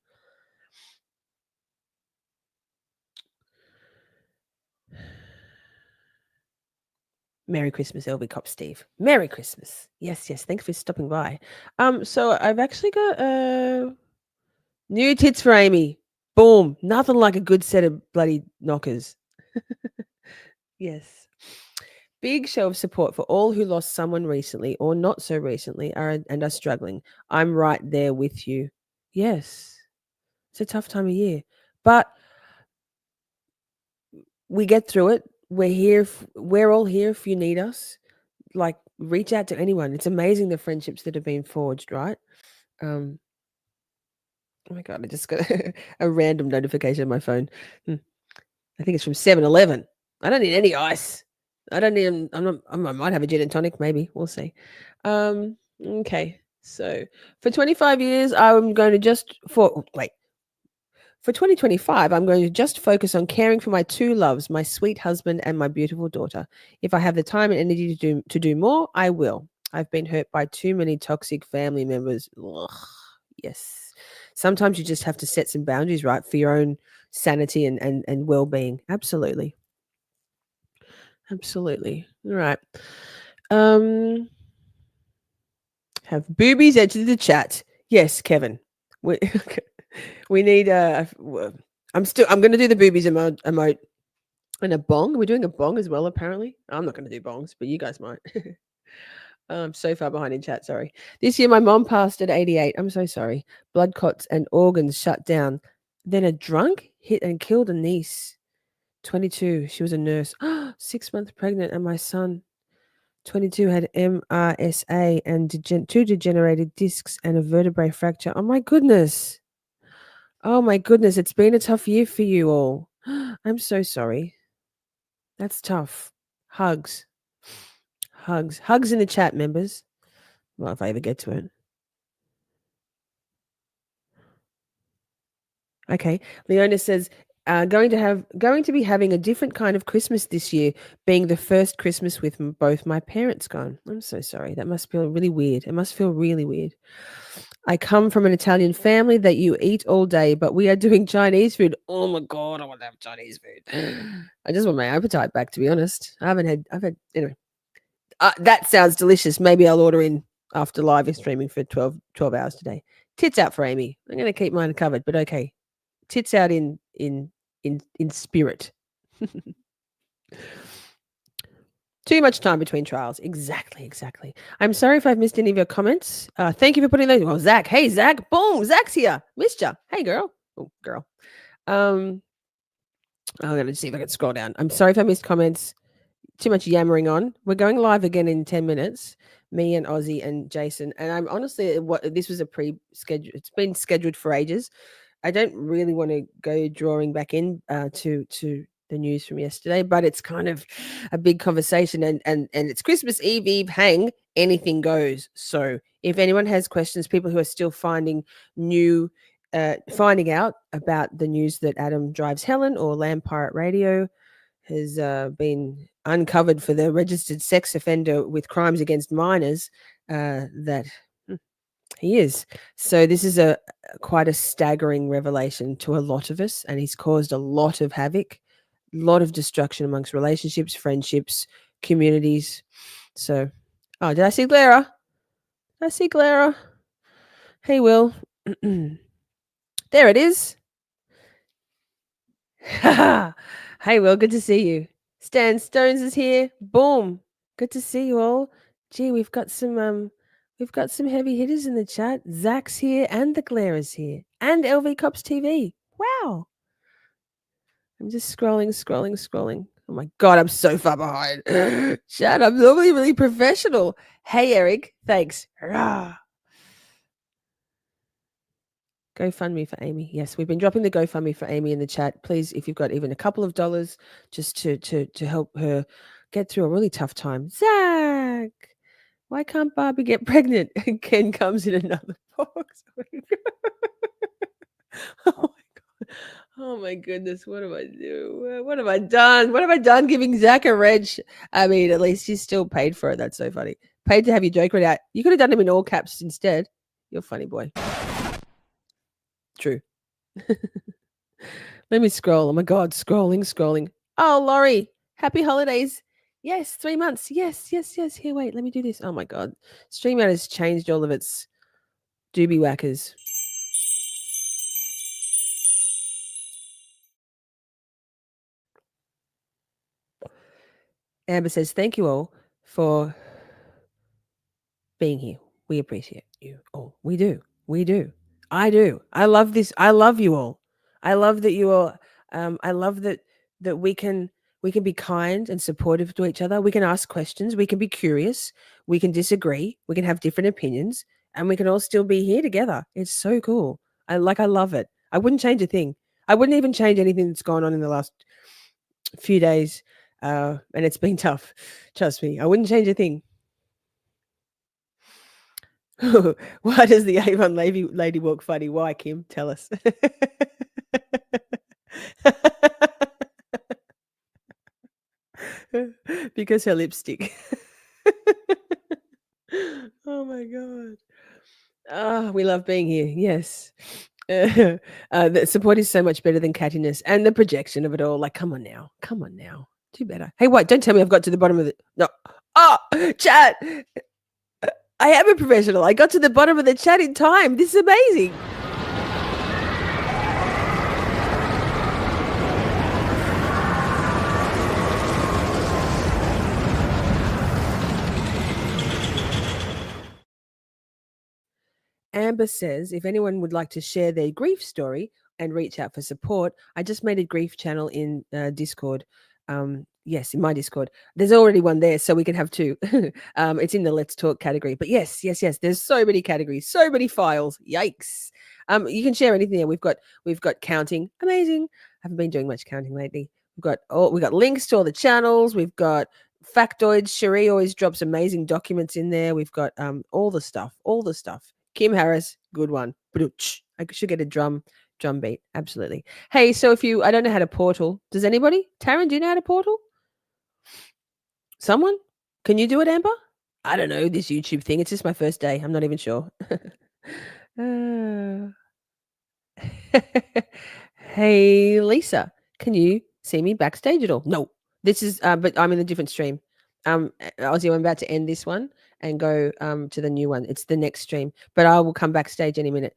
Merry Christmas, LB Cop Steve. Merry Christmas. Yes, yes. Thanks for stopping by. So I've actually got new tits for Amy. Boom. Nothing like a good set of bloody knockers. Yes. Big show of support for all who lost someone recently or not so recently and are struggling. I'm right there with you. Yes. It's a tough time of year. But we get through it. We're here. We're all here if you need us. Like, reach out to anyone. It's amazing the friendships that have been forged, right? Oh my God, I just got a random notification on my phone. I think it's from 7-Eleven. I don't need any ice. I don't need. I might have a gin and tonic. Maybe we'll see. Okay. So for 25 years, I'm going to just For 2025, I'm going to just focus on caring for my two loves, my sweet husband and my beautiful daughter. If I have the time and energy to do more, I will. I've been hurt by too many toxic family members. Ugh, yes. Sometimes you just have to set some boundaries, right, for your own sanity and well-being. Absolutely. Absolutely. All right. Have boobies entered the chat? Yes, Kevin. We, we need I'm going to do the boobies emote and a bong. We're doing a bong as well, apparently. I'm not going to do bongs, but you guys might. I'm so far behind in chat. Sorry. This year, my mom passed at 88. I'm so sorry. Blood clots and organs shut down. Then a drunk hit and killed a niece. 22. She was a nurse. 6 months pregnant, and my son, 22, had MRSA and two degenerated discs and a vertebrae fracture. Oh my goodness. Oh my goodness. It's been a tough year for you all. I'm so sorry. That's tough. Hugs. Hugs. Hugs in the chat, members. Well, if I ever get to it. Okay. Leona says, going to be having a different kind of Christmas this year, being the first Christmas with both my parents gone. I'm so sorry. That must feel really weird. It must feel really weird. I come from an Italian family that you eat all day, but we are doing Chinese food. Oh my God, I want to have Chinese food. I just want my appetite back, to be honest. I've had, anyway. That sounds delicious. Maybe I'll order in after live streaming for 12 hours today. Tits out for Amy. I'm going to keep mine covered, but okay. Tits out in spirit. Too much time between trials. Exactly. I'm sorry if I've missed any of your comments. Thank you for putting those. Well, Zach. Hey, Zach. Boom. Zach's here. Missed ya. Hey, girl. Oh, girl. I'm going to see if I can scroll down. I'm sorry if I missed comments. Too much yammering on. We're going live again in 10 minutes. Me and Ozzy and Jason. And I'm honestly, this was a pre-schedule. It's been scheduled for ages. I don't really want to go drawing back in to the news from yesterday, but it's kind of a big conversation, and it's Christmas Eve hang. Anything goes. So if anyone has questions, people who are still finding out about the news that Adam drives Helen or Lamb Pirate Radio has been uncovered for the registered sex offender with crimes against minors, that he is. So this is quite a staggering revelation to a lot of us, and he's caused a lot of havoc, a lot of destruction amongst relationships, friendships, communities. So, did I see Clara? Hey, Will. There it is. Hey, Will, good to see you. Stan Stones is here. Boom. Good to see you all. Gee, we've got some heavy hitters in the chat. Zach's here and the Glara's here. And LV Cops TV. Wow. I'm just scrolling. Oh my God, I'm so far behind. Chat, I'm normally really professional. Hey, Eric. Thanks. Rah. GoFundMe for Amy. Yes, we've been dropping the GoFundMe for Amy in the chat. Please, if you've got even a couple of dollars, just to help her get through a really tough time. Zach, why can't Barbie get pregnant? Ken comes in another box. Oh my god! Oh my goodness! What have I do? What have I done? What have I done? Giving Zach a wrench. I mean, at least he's still paid for it. That's so funny. Paid to have your joke read out. You could have done him in all caps instead. You're a funny boy. True. Let me scroll. Oh my God, scrolling. Oh, Laurie, happy holidays. Yes, 3 months. Yes. Here, wait, let me do this. Oh my God. StreamYard has changed all of its doobie whackers. Amber says, thank you all for being here. We appreciate you all. We do. I do. I love this. I love you all. I love that you all. I love that we can be kind and supportive to each other. We can ask questions. We can be curious. We can disagree. We can have different opinions, and we can all still be here together. It's so cool. I love it. I wouldn't change a thing. I wouldn't even change anything that's gone on in the last few days. And it's been tough. Trust me. I wouldn't change a thing. Why does the Avon lady walk funny? Why, Kim? Tell us. Because her lipstick. Oh my God. Oh, we love being here. Yes. The support is so much better than cattiness and the projection of it all. Like, come on now. Do better. Hey, what? Don't tell me I've got to the bottom of it. No. Oh, chat. I am a professional. I got to the bottom of the chat in time. This is amazing. Amber says, if anyone would like to share their grief story and reach out for support, I just made a grief channel in Discord. Yes, in my Discord. There's already one there, so we can have two. It's in the Let's Talk category. But yes. There's so many categories, so many files. Yikes. You can share anything there. We've got counting. Amazing. Haven't been doing much counting lately. We've got links to all the channels. We've got factoids. Cherie always drops amazing documents in there. We've got all the stuff. Kim Harris, good one. I should get a drum beat. Absolutely. Hey, so I don't know how to portal. Does anybody? Taryn, do you know how to portal? Someone? Can you do it, Amber? I don't know, this YouTube thing. It's just my first day. I'm not even sure. Hey, Lisa, can you see me backstage at all? No. This is, but I'm in a different stream. Ozzy, I'm about to end this one and go to the new one. It's the next stream, but I will come backstage any minute.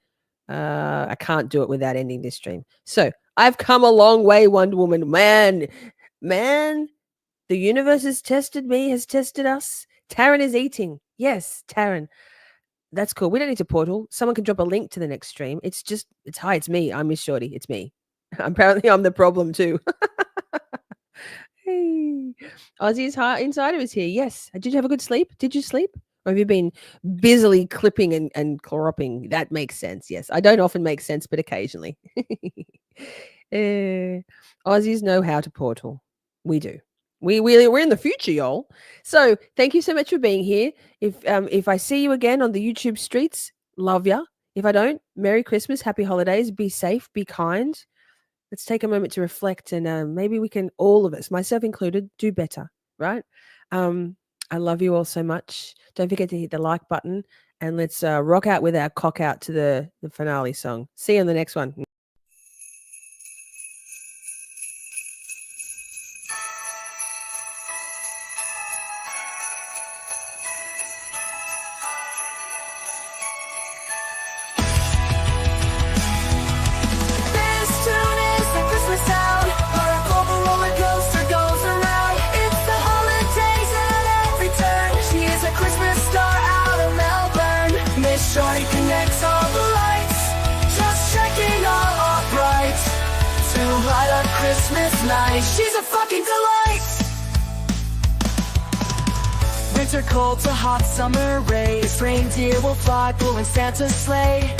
I can't do it without ending this stream. So I've come a long way, Wonder Woman. Man, the universe has tested me, has tested us. Taryn is eating. Yes, Taryn. That's cool. We don't need to portal. Someone can drop a link to the next stream. It's hi, it's me. I'm Miss Shorty. It's me. Apparently I'm the problem too. Hey, Aussie's Heart Insider is here. Yes. Did you have a good sleep? Did you sleep? Or have you been busily clipping and cropping? That makes sense. Yes. I don't often make sense, but occasionally. Aussies know how to portal. We do. We're in the future, y'all. So thank you so much for being here. If I see you again on the YouTube streets, love ya. If I don't, Merry Christmas, Happy Holidays. Be safe, be kind. Let's take a moment to reflect, and maybe we can, all of us, myself included, do better, right? I love you all so much. Don't forget to hit the like button, and let's rock out with our cock out to the finale song. See you on the next one. Christmas night, she's a fucking delight. Winter cold to hot summer rays, reindeer will fly, pulling Santa's sleigh.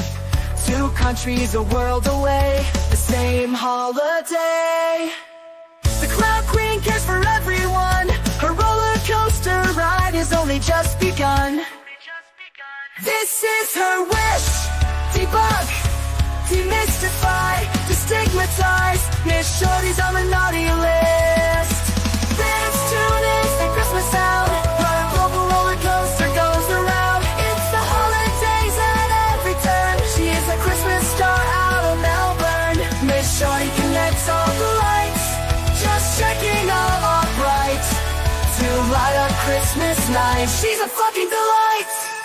Two countries a world away, the same holiday. The Clown Queen cares for everyone. Her roller coaster ride has only just begun. This is her wish. Debunk, demystify, destigmatize. Miss Shorties on the naughty list. Dance tunes and Christmas sound. Her global roller coaster goes around. It's the holidays at every turn. She is a Christmas star out of Melbourne. Miss Shorty connects all the lights, just checking all bright to light up Christmas night. She's a fucking delight.